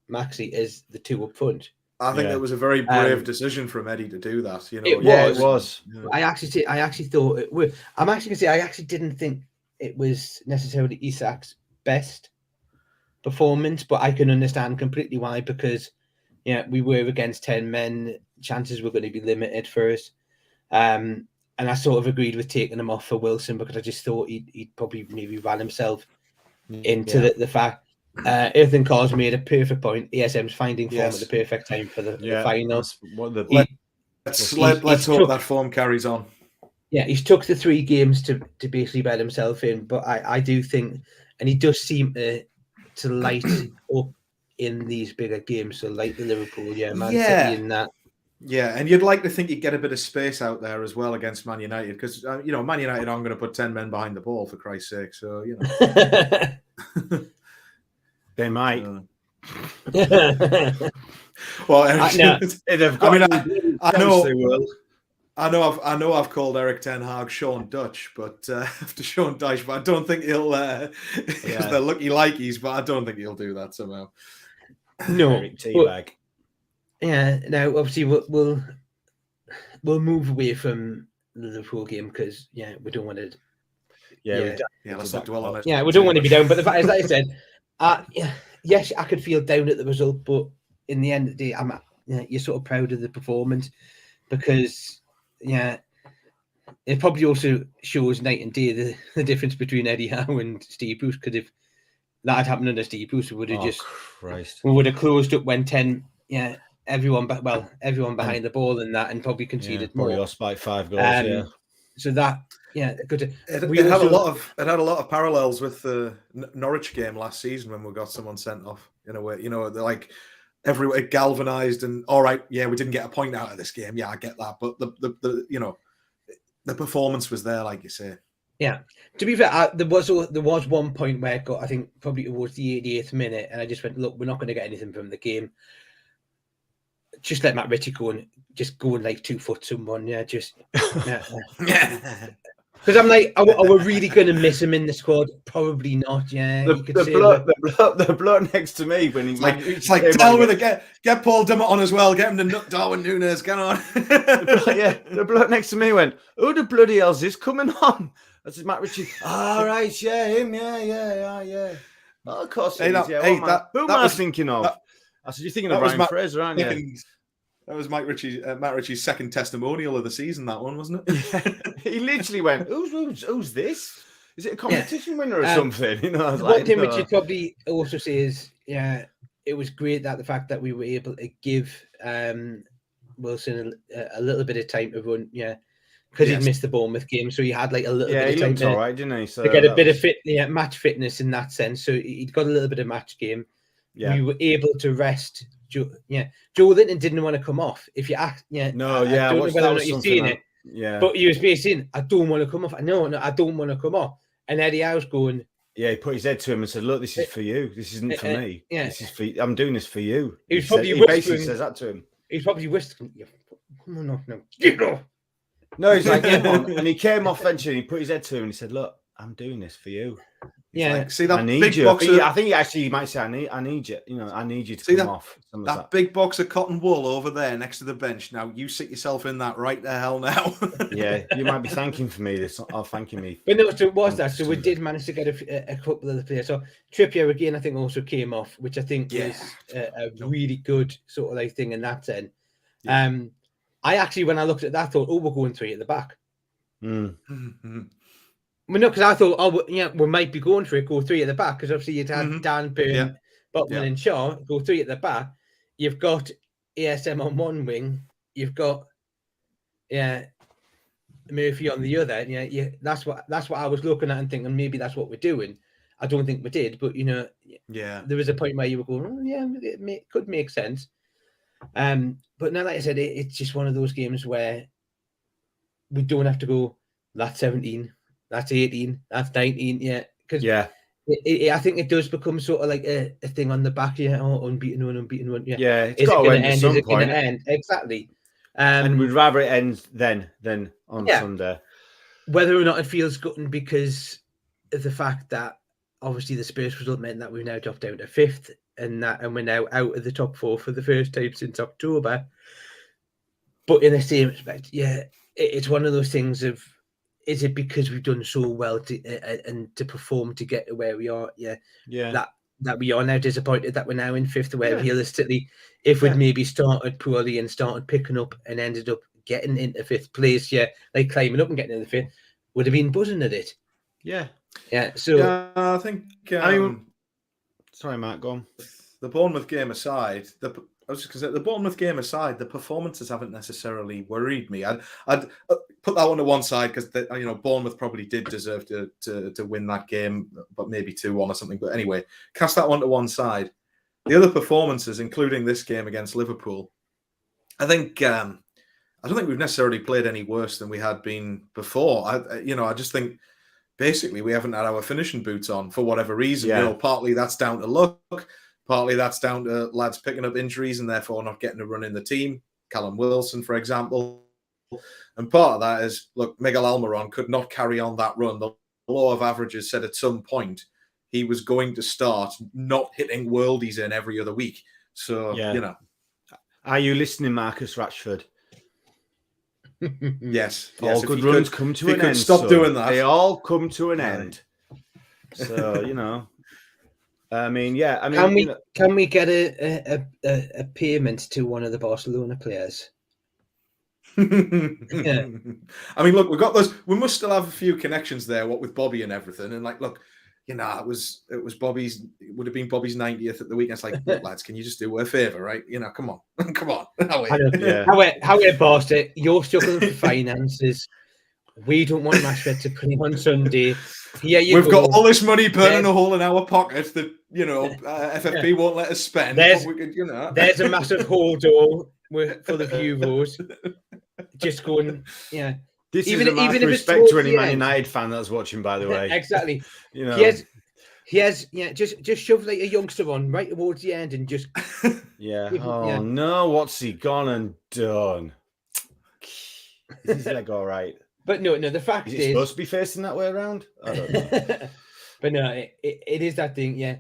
Maxi as the 2 up front. I think that was a very brave decision from Eddie to do that. It was. Yeah. I actually thought it would. I'm actually going to say I actually didn't think it was necessarily Isak's best performance, but I can understand completely why, because we were against 10 men. Chances were going to be limited for us. And I sort of agreed with taking him off for Wilson because I just thought he'd probably maybe ran himself into the fact. Ethan Carr's made a perfect point. ESM's finding form at the perfect time for the final. Let's hope that form carries on. Yeah, he's took the 3 games to basically bet himself in, but I do think, and he does seem to light up in these bigger games, so like the Liverpool, Man City and that. Yeah, and you'd like to think you'd get a bit of space out there as well against Man United, because Man United aren't going to put 10 men behind the ball, for Christ's sake. So they might. Well, I know I've called Eric Ten Hag Sean Dutch, but after Sean Dyche, but I don't think he'll. If they're lucky likeys, but I don't think he'll do that somehow. No, teabag. Yeah, now obviously we'll move away from the Liverpool game because we don't want to. Let's not dwell on it. Yeah, we don't want to be down. But the fact is, like I said, yes, I could feel down at the result, but in the end of the day, you're sort of proud of the performance because it probably also shows night and day the difference between Eddie Howe and Steve Bruce. Because if that had happened under Steve Bruce, we would have we would have closed up when 10. Yeah. Everyone behind the ball and that, and probably conceded more. Probably lost by 5 goals. So that, good. It had a lot of parallels with the Norwich game last season when we got someone sent off in a way. everywhere galvanized, and all right, yeah, we didn't get a point out of this game. Yeah, I get that, but the you know, the performance was there, like you say. Yeah. To be fair, there was one point where it got, I think, probably towards the 88th minute, and I just went, look, we're not going to get anything from the game. Just let Matt Ritchie go and like 2 foot someone. Yeah, just because I'm like, are we really going to miss him in the squad? Probably not. Yeah, the bloke next to me when he's it's like tell with it, get Paul Dummett on as well. Get him to nut Darwin Núñez. Get on. The bloke next to me went, "Who the bloody hell's this coming on?" I said, "Matt Ritchie." All right, yeah, him, yeah. Oh, of course, who am I thinking of? I said, "You're thinking of Ryan Fraser, aren't you?" That was Matt Ritchie's second testimonial of the season. That one, wasn't it? Yeah. He literally went, "Who's this? Is it a competition winner or something?" You know, I was one thing which you'd probably also say is, yeah, it was great that the fact that we were able to give Wilson a little bit of time to run, yeah, because he'd missed the Bournemouth game, so he had like a little bit of time to, all right, didn't he? So to get a bit of match fitness in that sense. So he'd got a little bit of match game. Yeah. We were able to rest. Joe Linton didn't want to come off. If you ask, I don't know whether or not you've seen it. Yeah, but he was basically, I don't want to come off. No, I don't want to come off. And Eddie Howe's going. Yeah, he put his head to him and said, "Look, this is for you. This isn't for me. Yeah, this is for. I'm doing this for you." He basically says that to him. He's probably whispering, "Come on off now, get off." No, he's like, "Come on." And he came off eventually. He put his head to him and he said, "Look, I'm doing this for you." Yeah, see that I need big you. box. I think he might say, "I need you." You know, I need you to come off. That big box of cotton wool over there next to the bench. Now you sit yourself in that right the hell now. Yeah, you might be thanking for me. This, or thanking me. But no, so it was that. So we did manage to get a couple of the players. So Trippier again, I think also came off, which I think was a really good sort of like thing in that sense. Yeah. I actually, when I looked at that, thought, we're going 3 at the back. Well, no, because I thought, we might be going for it, go 3 at the back, because obviously you'd had Dan Burn, Botman and Shaw, go 3 at the back. You've got ASM on one wing, you've got Murphy on the other. Yeah, that's what I was looking at and thinking maybe that's what we're doing. I don't think we did, but there was a point where you were going, it could make sense. But now, like I said, it's just one of those games where we don't have to go, that's 17. That's 18. That's 19. Yeah, because I think it does become sort of like a thing on the back. Yeah, unbeaten one. Yeah, it's got to end at some point. Exactly. And we'd rather it end then than on Sunday. Whether or not it feels good because of the fact that obviously the Spurs result meant that we've now dropped down to 5th, and we're now out of the top 4 for the first time since October. But in the same respect, it's one of those things of, is it because we've done so well to perform to get to where we are? That we are now disappointed that we're now in 5th, where realistically, if we'd maybe started poorly and started picking up and ended up getting into 5th place, like climbing up and getting into 5th, would have been buzzing at it. Yeah. So I think. Sorry, Matt, go on. The Bournemouth game aside, the Bournemouth game aside, the performances haven't necessarily worried me. I'd put that one to one side because Bournemouth probably did deserve to win that game, but maybe 2-1 or something. But anyway, cast that one to one side. The other performances, including this game against Liverpool, I think I don't think we've necessarily played any worse than we had been before. I just think basically we haven't had our finishing boots on for whatever reason. Partly that's down to luck. Partly that's down to lads picking up injuries and therefore not getting a run in the team. Callum Wilson, for example. And part of that is, look, Miguel Almiron could not carry on that run. The law of averages said at some point he was going to start not hitting worldies in every other week. So, Are you listening, Marcus Rashford? Yes. All good runs come to an end. Stop doing that. They all come to an end. So, can we get a payment to one of the Barcelona players? I mean, look, we've got those. We must still have a few connections there. What with Bobby and everything, and look, it was Bobby's. It would have been Bobby's 90th at the weekend. It's like, look, lads, can you just do a favor, right? Come on. How Barca? You're struggling for finances. We don't want Rashford to play on Sunday. Here you We've go. got all this money burning a hole in our pocket that FFP won't let us spend. There's- but we could, There's a massive holdo full of euros. Just going, yeah. This Even- is a mark even of if it's respect to towards any the Man end. United fan that's watching, by the way. Exactly. You know, He has, just shove like a youngster on right towards the end and just yeah. give him- Oh yeah. no, what's he gone and done? Is his leg all right? But no, the fact Is is, it supposed to be facing that way around? I don't know. but no, it is that thing. Yeah,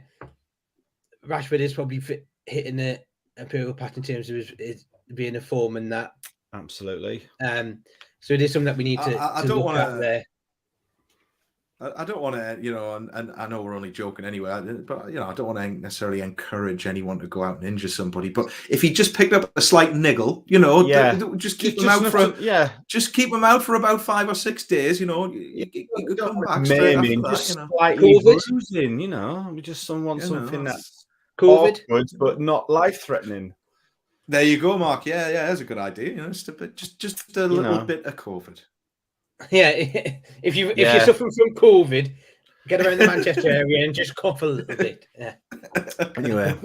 Rashford is probably hitting a imperial pattern in terms of his being a form and that. Absolutely. So it is something that we need to. I to don't look want at to. there. I don't want to, and I know we're only joking anyway, but I don't want to necessarily encourage anyone to go out and injure somebody. But if he just picked up a slight niggle, just keep him out for just keep him out for about 5 or 6 days. You could come back straight after that. Just slightly bruising. We just want something that's COVID, awkward, but not life-threatening. There you go, Mark. Yeah, that's a good idea. Just a little bit of COVID. Yeah, if you're suffering from COVID, get around the Manchester area and just cough a little bit. Yeah. Anyway,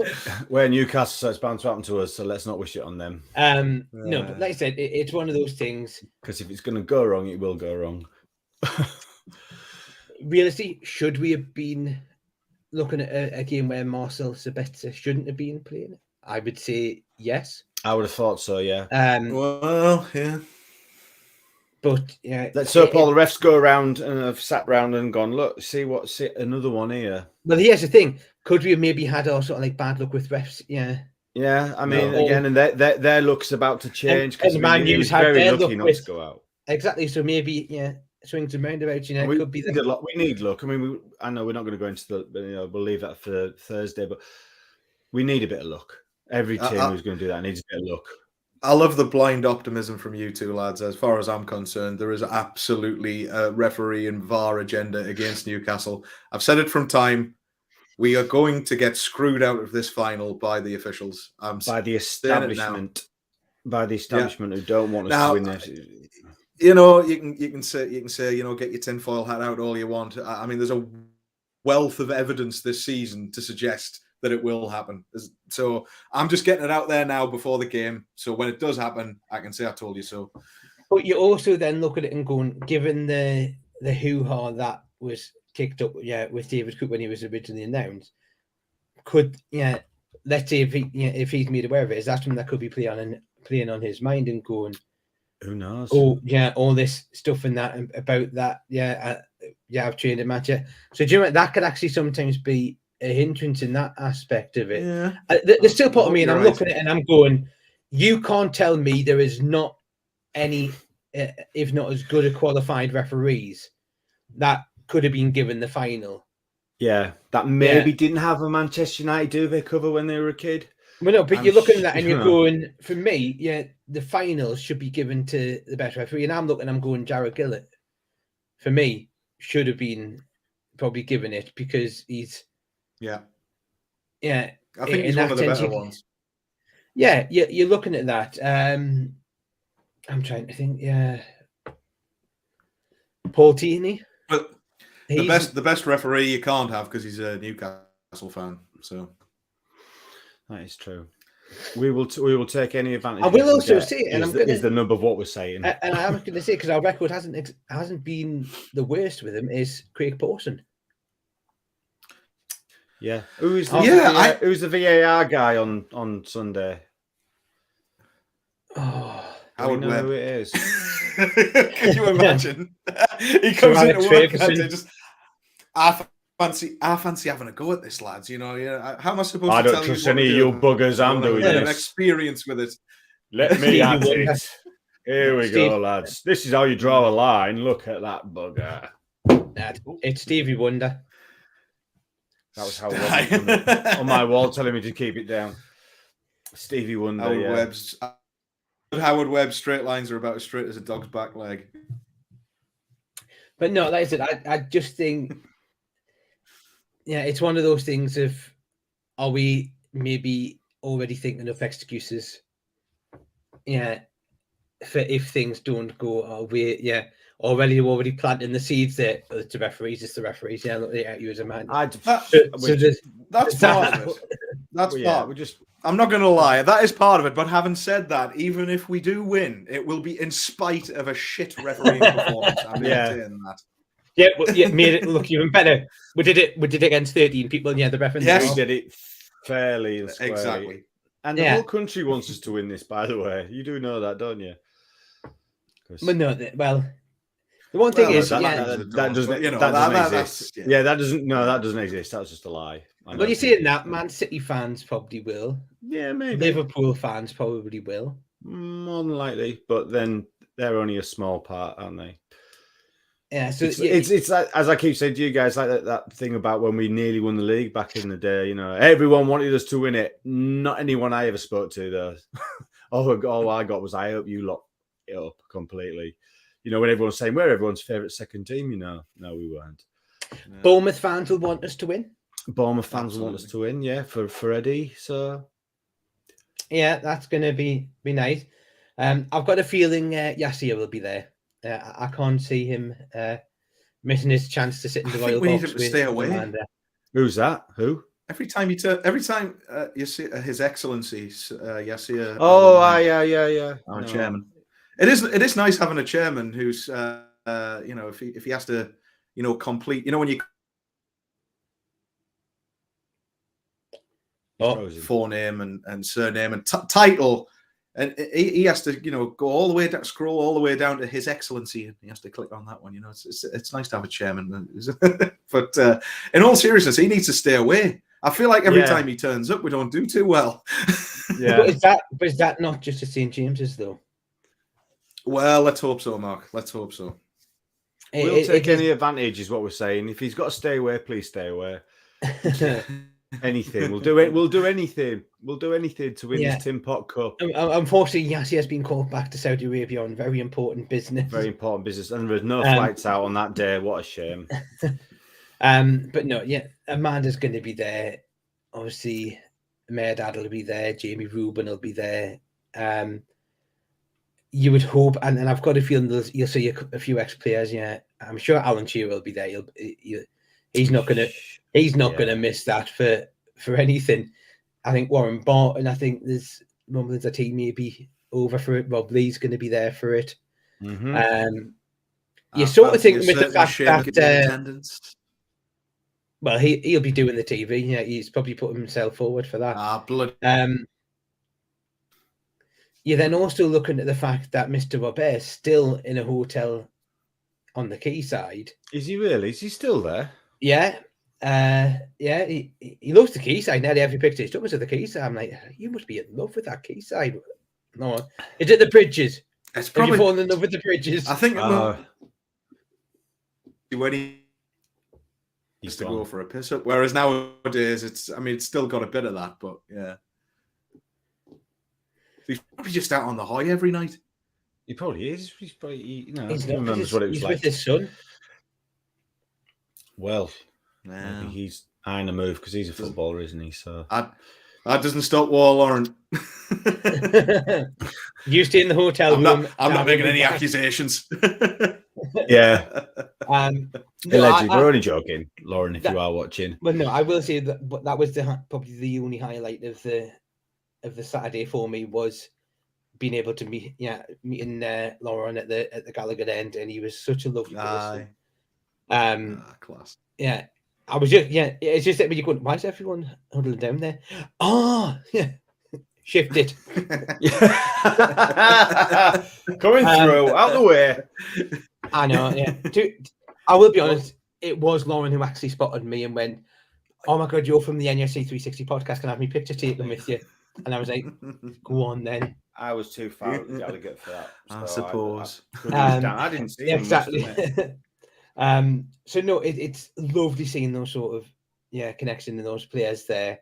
we're Newcastle, so it's bound to happen to us. So let's not wish it on them. No, but like I said, it's one of those things. Because if it's going to go wrong, it will go wrong. Realistically, should we have been looking at a game where Marcel Sabitzer shouldn't have been playing? I would say yes. I would have thought so. Yeah. Well, yeah. But yeah, let's hope all the refs go around and have sat round and gone, look, see another one here. Well, here's the thing: could we have maybe had our sort of like bad luck with refs? Yeah. Yeah, I mean, again, and their luck's about to change because Man U's had very their lucky luck not to go out. Exactly. So maybe swings and roundabouts. We could be need we need luck. I mean, I know we're not going to go into we'll leave that for Thursday, but we need a bit of luck. Every team who's going to do that needs a bit of luck. I love the blind optimism from you two lads. As far as I'm concerned, there is absolutely a referee and VAR agenda against Newcastle. I've said it from time. We are going to get screwed out of this final by the officials. By the establishment. Who don't want us to win this. You can say, get your tinfoil hat out all you want. I mean, there's a wealth of evidence this season to suggest that it will happen. So I'm just getting it out there now before the game. So when it does happen, I can say I told you so. But you also then look at it and going, given the hoo-ha that was kicked up, with David Cook when he was originally announced, let's say if he's made aware of it, is that something that could be playing on his mind and going, who knows? Oh yeah, all this stuff and that about that. I've trained a match. So do you know that could actually sometimes be a hindrance in that aspect of it. Yeah. There's still part of me, and I'm looking at it and I'm going, you can't tell me there is not any, if not as good a qualified referees that could have been given the final. Yeah, that maybe didn't have a Manchester United duvet cover when they were a kid. Well, no, but you're looking at that and you're going, for me, the finals should be given to the best referee. And I'm looking, I'm going, Jared Gillett, for me, should have been probably given it because he's. Yeah. Yeah. I think he's one of the better ones. Yeah, you're looking at that. I'm trying to think, Paul Tierney. But the best referee you can't have because he's a Newcastle fan. So that is true. We will take any advantage. I will also say, and is the number of what we're saying. And I'm going to say, because our record hasn't been the worst with him, is Craig Pawson. Yeah. Who's the VAR guy on Sunday? Oh, I would know who it is. Can you imagine? He comes into work and just I fancy having a go at this, lads. How am I supposed to tell you? I don't trust any of you buggers. I'm doing this. An experience with it. Let me at it. Here we go, lads. This is how you draw a line. Look at that bugger. It's Stevie Wonder. That was how it was on my wall telling me to keep it down. Stevie Wonder. Howard Webb's straight lines are about as straight as a dog's back leg. But no, like I said, I just think, it's one of those things of, are we maybe already thinking of excuses? For if things don't go our way, already planting the seeds there. It's the referees. It's the referees. Yeah, look at you as a man. That's There's part of it. That's part. I'm not going to lie. That is part of it. But having said that, even if we do win, it will be in spite of a shit refereeing performance. I'm maintaining that. Yeah, well, yeah, made it look even better. We did it against 13 people, and yeah, the reference. Yes, we did it fairly and squarely. Exactly. And the whole country wants us to win this, by the way. You do know that, don't you? But no, well, the one thing is, that doesn't, you know, that doesn't exist. Yeah, that doesn't. No, that doesn't exist. That's just a lie. Well, you're saying that Man City fans probably will. Yeah, maybe. Liverpool fans probably will. More than likely, but then they're only a small part, aren't they? Yeah, so it's like, as I keep saying to you guys, like that thing about when we nearly won the league back in the day. You know, everyone wanted us to win it. Not anyone I ever spoke to, though. all I got was, I hope you lock it up completely. You know, when everyone's saying we're everyone's favourite second team, you know, no, we weren't. No. Bournemouth fans will want us to win. Bournemouth fans will want us to win, yeah, for Eddie. So, yeah, that's going to be nice. I've got a feeling Yassir will be there. I can't see him missing his chance to sit in the Royal we Box. Need him to stay away. Who's that? Who? Every time you see His Excellency Yassir. Oh, yeah. Our chairman. It is nice having a chairman who's you know, if he has to, you know, complete, you know, when you forename and surname and title, and he has to, you know, go all the way down, scroll all the way down to His Excellency, and he has to click on that one. You know, it's nice to have a chairman, but in all seriousness, he needs to stay away. I feel like every time he turns up, we don't do too well. Yeah, but is that not just at St. James's though? Well, let's hope so, Mark. Let's hope so. We'll take any advantage, is what we're saying. If he's got to stay away, please stay away. Anything. We'll do it. We'll do anything. We'll do anything to win this Tin Pot Cup. Unfortunately, Yassir has been called back to Saudi Arabia on very important business. Very important business. And there's no flights out on that day. What a shame. But no, yeah, Amanda's going to be there. Obviously, Mehrdad will be there. Jamie Rubin will be there. You would hope, and I've got a feeling you'll see a few ex-players. Yeah, I'm sure Alan Shearer will be there. He's not gonna miss that for anything. I think Warren Barton. I think there's moments that he may be over for it. Rob Lee's going to be there for it. Mm-hmm. You sort of think with the fact that well, he'll be doing the TV. Yeah, he's probably put himself forward for that. Blood. You're then also looking at the fact that Mr. Robert's still in a hotel on the quayside. Is he really? Is he still there? Yeah. He loves the quayside. Nearly every picture he's took us at the quayside. I'm like, you must be in love with that quayside. No, is it the bridges? It's probably fallen in love with the bridges. I think when he used to go for a piss up, whereas nowadays it's still got a bit of that, but yeah. He's probably just out on the high every night. He probably is. He's probably, he remembers what it was like. With his son. Well, maybe he's eyeing a move because he's a footballer, isn't he? So that doesn't stop War, Lauren. You stay in the hotel room. I'm not making any accusations. Yeah. Allegedly, we're only joking, Lauren. If you are watching, well, no, I will say that was probably the only highlight of the Saturday for me was being able to meeting Lauren at the Gallagher end, and he was such a lovely person. Class. Yeah, I was just it's just that when you go, why is everyone huddling down there? Oh, yeah, shift it. Coming through, out the way. I know. Yeah, I will be honest. It was Lauren who actually spotted me and went, "Oh my God, you're from the NUFC360 podcast. Can I have my picture taken with you?" And I was like, "Go on then." I was too far at the Gallagher for that. I suppose. I didn't see him. Exactly. So no, it's lovely seeing those sort of connection in those players there.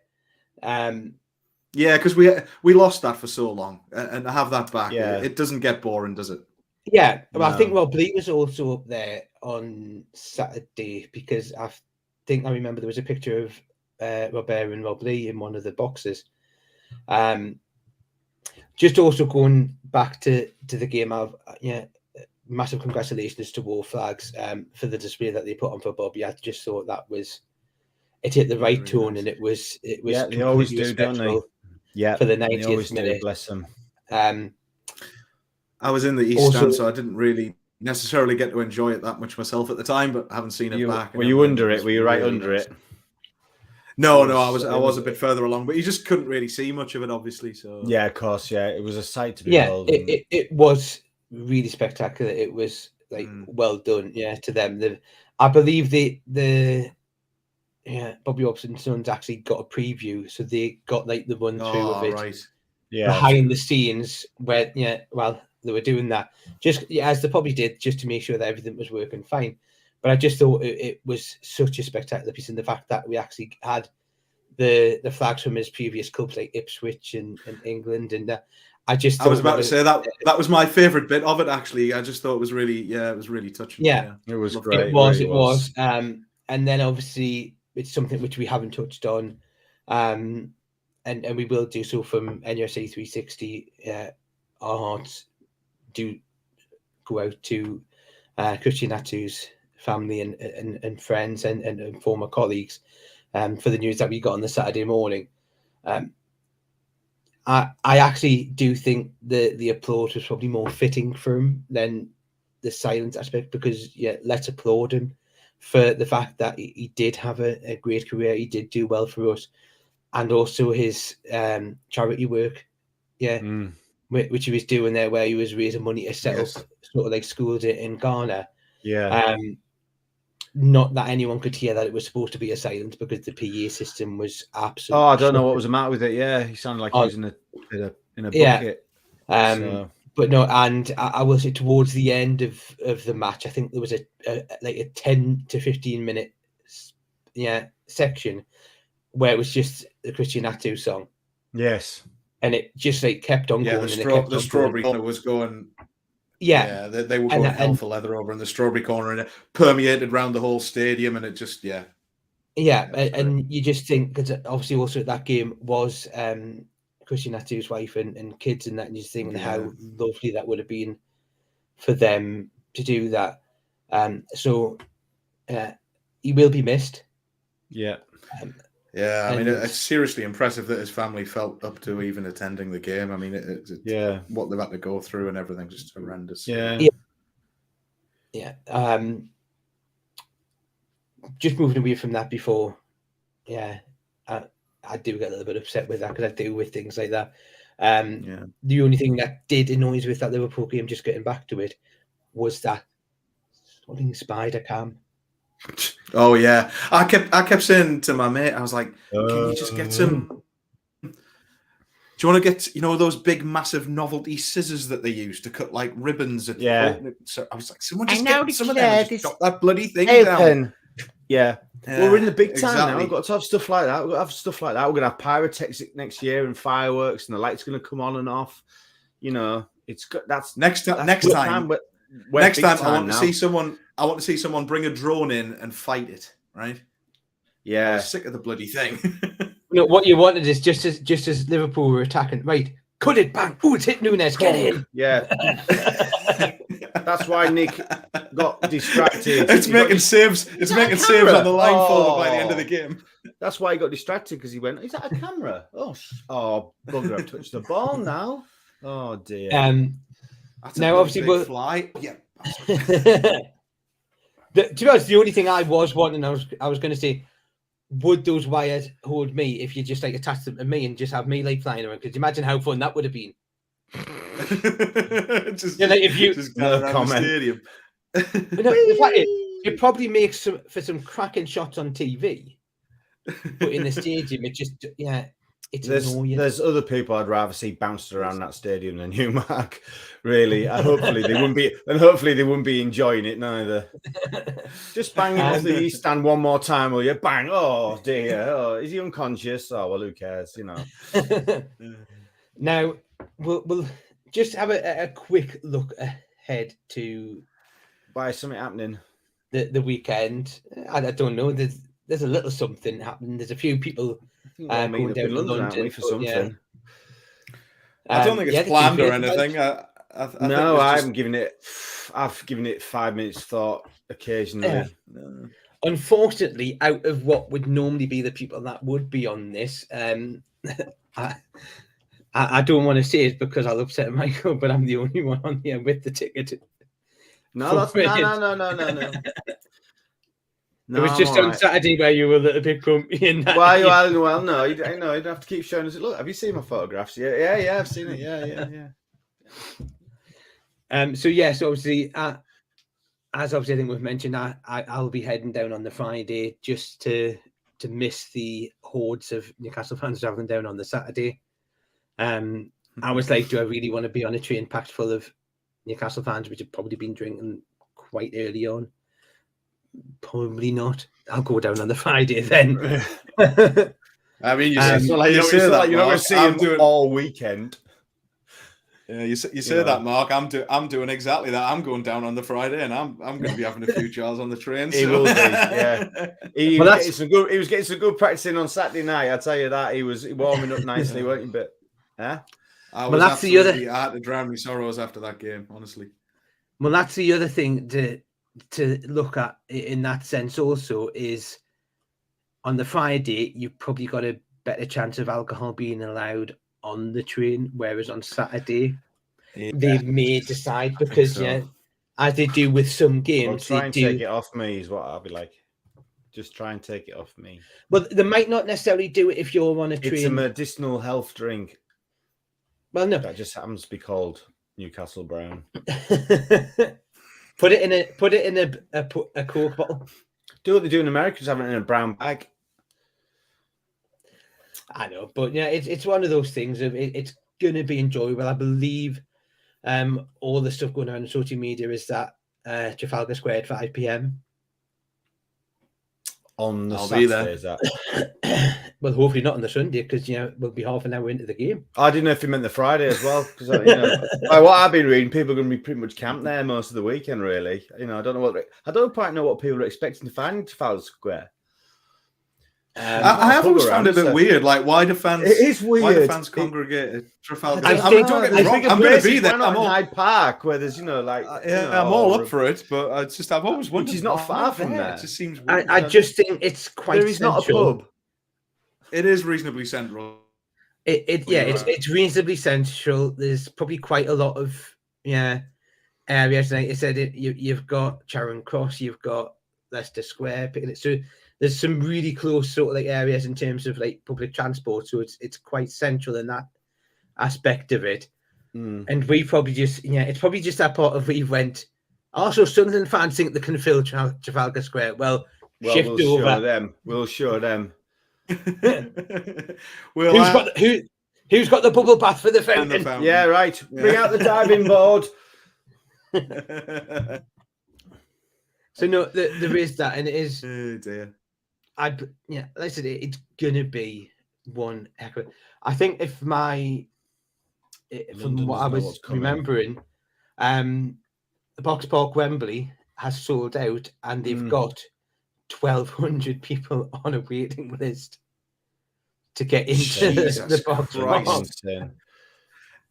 Because we lost that for so long, and to have that back, it doesn't get boring, does it? Yeah, well, no. I think Rob Lee was also up there on Saturday because I remember there was a picture of Robert and Rob Lee in one of the boxes. Just also going back to the game, massive congratulations to War Flags for the display that they put on for Bobby. I just thought it hit the right tone, and it was yeah, they always do, don't they? Yeah, for the they always 90th minute. Do, bless them. I was in the East Stand, so I didn't really necessarily get to enjoy it that much myself at the time, but I haven't seen it back. Were you under it? Were you right under it? No, I was a bit further along, but you just couldn't really see much of it, obviously. So yeah, of course, yeah, it was a sight to behold. Yeah, it was really spectacular. It was like well done, to them. I believe the Bobby Robson's Sons actually got a preview, so they got like the run through of it, right? Yeah, behind the scenes where they were doing that, just as they probably did, just to make sure that everything was working fine. But I just thought it was such a spectacular piece, and the fact that we actually had the flags from his previous clubs like Ipswich and England, and I was about to say that was my favourite bit of it. Actually, I just thought it was really it was really touching. Yeah, it was great. It was. And then obviously it's something which we haven't touched on, and we will do so from NUFC360. Our hearts do go out to Christian Attu's family and friends and former colleagues for the news that we got on the Saturday morning. I actually do think the applause was probably more fitting for him than the silence aspect, because let's applaud him for the fact that he did have a great career. He did do well for us, and also his charity work, which he was doing there, where he was raising money to set up sort of like schools in Ghana. Not that anyone could hear that it was supposed to be a silence, because the PA system was absolutely. Oh, I don't know what was the matter with it. Yeah, he sounded like he was in a bucket. But no, and I will say towards the end of the match, I think there was a 10 to 15 minute section where it was just the Christian Attu song. Yes, and it just like kept on going. The strawberry corner was going. Yeah, they were going hell for leather over in the strawberry corner, and it permeated around the whole stadium, and it just and you just think, because obviously also that game was Christian Attu's wife and kids and that, and you just think how lovely that would have been for them to do that. So he will be missed. I mean, it's seriously impressive that his family felt up to even attending the game. I mean, what they've had to go through and everything, just horrendous. Just moving away from that before, I do get a little bit upset with that, because I do with things like that. The only thing that did annoy us with that Liverpool game, just getting back to it, was that fucking spider cam. Oh yeah, I kept saying to my mate, I was like, "Can you just get some? Do you want to get those big, massive novelty scissors that they use to cut like ribbons?" So I was like, "Someone just get some of them and just drop that bloody thing down." Well, we're in the big time now. We've got to have stuff like that. We've got to have stuff like that. We're going to have pyrotechnics next year and fireworks, and the lights going to come on and off. It's good. That's next time. Next time, I want to see someone bring a drone in and fight it. Right? Yeah. I'm sick of the bloody thing. What you wanted is just as Liverpool were attacking, right? Cut it, bang! Oh, it's hit Nunes. Get in. Yeah. That's why Nick got distracted. It's making saves. It's making saves on the line forward by the end of the game. That's why he got distracted, because he went, "Is that a camera? Oh, bugger! I've touched the ball now. Oh dear." Now, obviously, we'll fly. Yeah. To be honest, the only thing I was wanting, I was going to say, would those wires hold me if you just like attach them to me and just have me like flying around? Could you imagine how fun that would have been? If you just go around the stadium. The fact is, it probably makes for some cracking shots on TV, but in the stadium, it just it's annoying. There's other people I'd rather see bounced around that stadium than you, Mark. Really, hopefully they wouldn't be enjoying it neither. Just bang off the East Stand one more time, will you? Bang! Oh dear! Oh, is he unconscious? Oh well, who cares? Now we'll just have a quick look ahead to why is something happening the weekend. I don't know. There's a little something happening. There's a few people going down to London for something. I don't think it's planned or anything. No, I haven't given it. I've given it 5 minutes thought occasionally. No. Unfortunately, out of what would normally be the people that would be on this, I don't want to say it because I'll upset Michael, but I'm the only one on here with the ticket. No, that's no. It was just on Saturday where you were a little bit grumpy. And Well, no, you'd have to keep showing us. Look, have you seen my photographs? Yeah, I've seen it. Yeah. So obviously, as obviously I think we've mentioned, I'll be heading down on the Friday just to miss the hordes of Newcastle fans traveling down on the Saturday. I was like, do I really want to be on a train packed full of Newcastle fans, which have probably been drinking quite early on? Probably not. I'll go down on the Friday then. I mean, you it's not like you're not going to see him all weekend. Yeah, you say that, Mark. I'm doing exactly that. I'm going down on the Friday, and I'm going to be having a few jars on the train. He will be, yeah. He was getting some good practicing on Saturday night. I tell you that he was warming up nicely, weren't you? But I was absolutely. I had to drown my sorrows after that game, honestly. Well, that's the other thing to look at in that sense. Also, is on the Friday you've probably got a better chance of alcohol being allowed on the train, whereas on Saturday they may decide because as they do with some games, try and take it off me is what I'll be like. Just try and take it off me. Well, they might not necessarily do it if you're on a train. It's a medicinal health drink. Well, no, that just happens to be called Newcastle Brown. Put it in a Coke bottle. Do what they do in America, just have it in a brown bag. I know, but yeah, it's one of those things. It's going to be enjoyable. I believe all the stuff going on social media is that Trafalgar Square at 5 p.m. on the Saturday, is that? Well, hopefully not on the Sunday because we'll be half an hour into the game. I didn't know if he meant the Friday as well because by what I've been reading, people are going to be pretty much camped there most of the weekend. Really, I don't quite know what people are expecting to find in Trafalgar Square. I have always found it a bit weird. Like, why do fans? It is weird. Why do fans congregate at Trafalgar? Don't get me wrong. I'm going to be there. I'm on Hyde Park, where there's I'm all up for it, but I've always wondered. Which is not far from there. It just seems weird. I just think it's quite. There is not a pub. It is reasonably central. It's reasonably central. There's probably quite a lot of areas. Like I said, you've got Charing Cross, you've got Leicester Square, so there's some really close sort of like areas in terms of like public transport. So it's quite central in that aspect of it. And we probably just it's probably just that part of we went. Also, Sunderland fans think they can fill Trafalgar Square. Well, shift we'll over. We'll show them. Who's got the bubble bath for the fountain? Yeah, right. Bring out the diving board. So no, there is that, and it is. Oh dear. Like I said, it's gonna be one heck of. I think from what I was remembering, the Box Park Wembley has sold out, and they've got 1,200 people on a waiting list to get into the Box Park.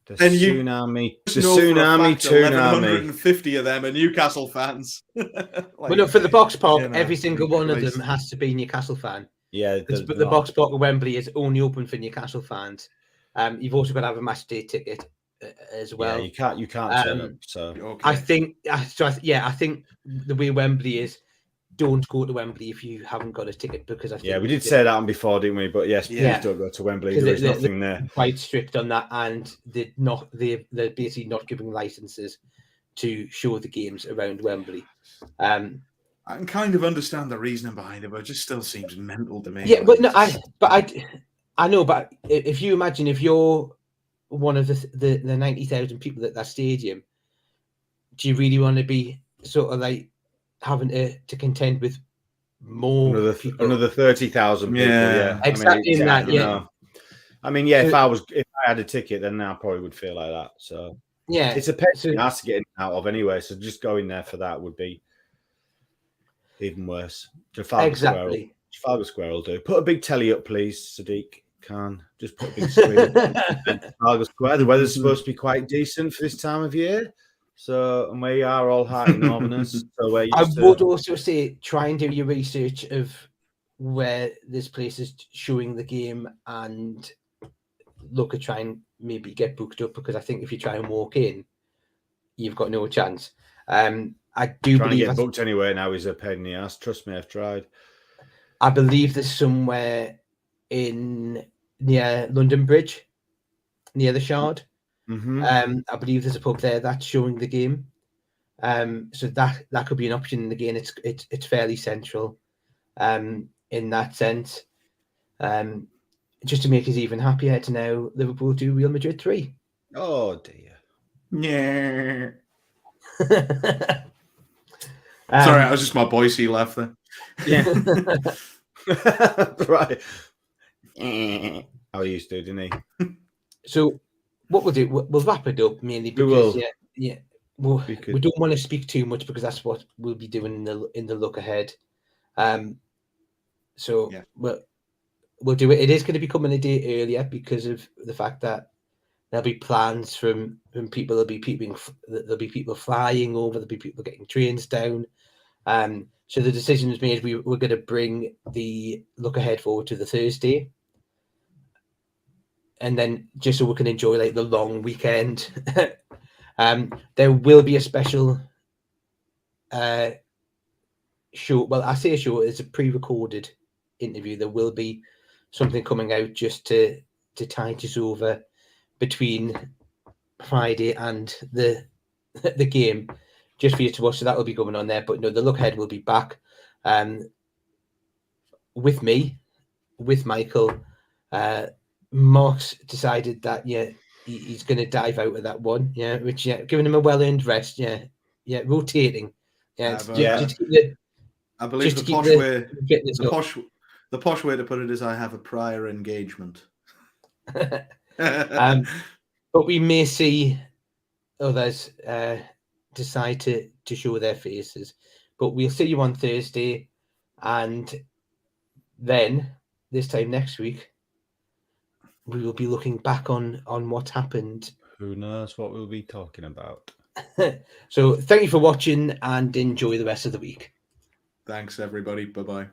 The tsunami 150 of them are Newcastle fans. For the Box Park, every single one of them has to be Newcastle fan. Yeah, but the Box Park at Wembley is only open for Newcastle fans. You've also got to have a match day ticket as well. Yeah, you can't turn up. So okay. I think the way Wembley is, don't go to Wembley if you haven't got a ticket because I think we did say that on before, didn't we? But yes, please don't go to Wembley. There is nothing there. Quite strict on that, and they're basically not giving licenses to show the games around Wembley. I can kind of understand the reasoning behind it, but it just still seems mental to me. Yeah, but no, I know, but if you imagine if you're one of the 90,000 people at that stadium, do you really want to be sort of like having to contend with more another 30,000 people? Yeah, exactly. If I had a ticket, then I probably would feel like that. So it's a pain to get in and out of anyway. So just going there for that would be even worse. Trafalgar Square will do. Put a big telly up, please, Sadiq. Can just put a big screen in Trafalgar Square. The weather's supposed to be quite decent for this time of year. So, and we are all hearty Northerners. So we're I used to... would also say try and do your research of where this place is showing the game and look at try and maybe get booked up, because I think if you try and walk in, you've got no chance. I do Trying to believe get booked anyway now is a pain in the ass. Trust me, I've tried. I believe there's somewhere near London Bridge, near the Shard. Mm-hmm. I believe there's a pub there that's showing the game. So that could be an option. And again, it's fairly central in that sense. Just to make us even happier to know Liverpool 2, Real Madrid 3. Oh dear. Yeah. Sorry, that was just my Boise laugh there. Yeah. Right. How he used to, didn't he? So what we'll do, we'll wrap it up mainly because we don't want to speak too much because that's what we'll be doing in the look ahead. So yeah. We'll do it. It is going to be coming a day earlier because of the fact that there'll be plans from people. There'll be people flying over. There'll be people getting trains down. So the decision was made. We're going to bring the look ahead forward to the Thursday, and then just so we can enjoy like the long weekend. There will be a special show. Well, I say a show. It's a pre-recorded interview. There will be something coming out just to tide us over between Friday and the game, just for you to watch. So that will be going on there. But no, the look ahead will be back with me, with Michael. Mark's decided that he's going to dive out of that one, which giving him a well-earned rest, rotating, I believe the posh way to put it is I have a prior engagement. But we may see others decide to show their faces. But we'll see you on Thursday, and then this time next week we will be looking back on what happened. Who knows what we'll be talking about. So thank you for watching and enjoy the rest of the week. Thanks everybody. Bye-bye.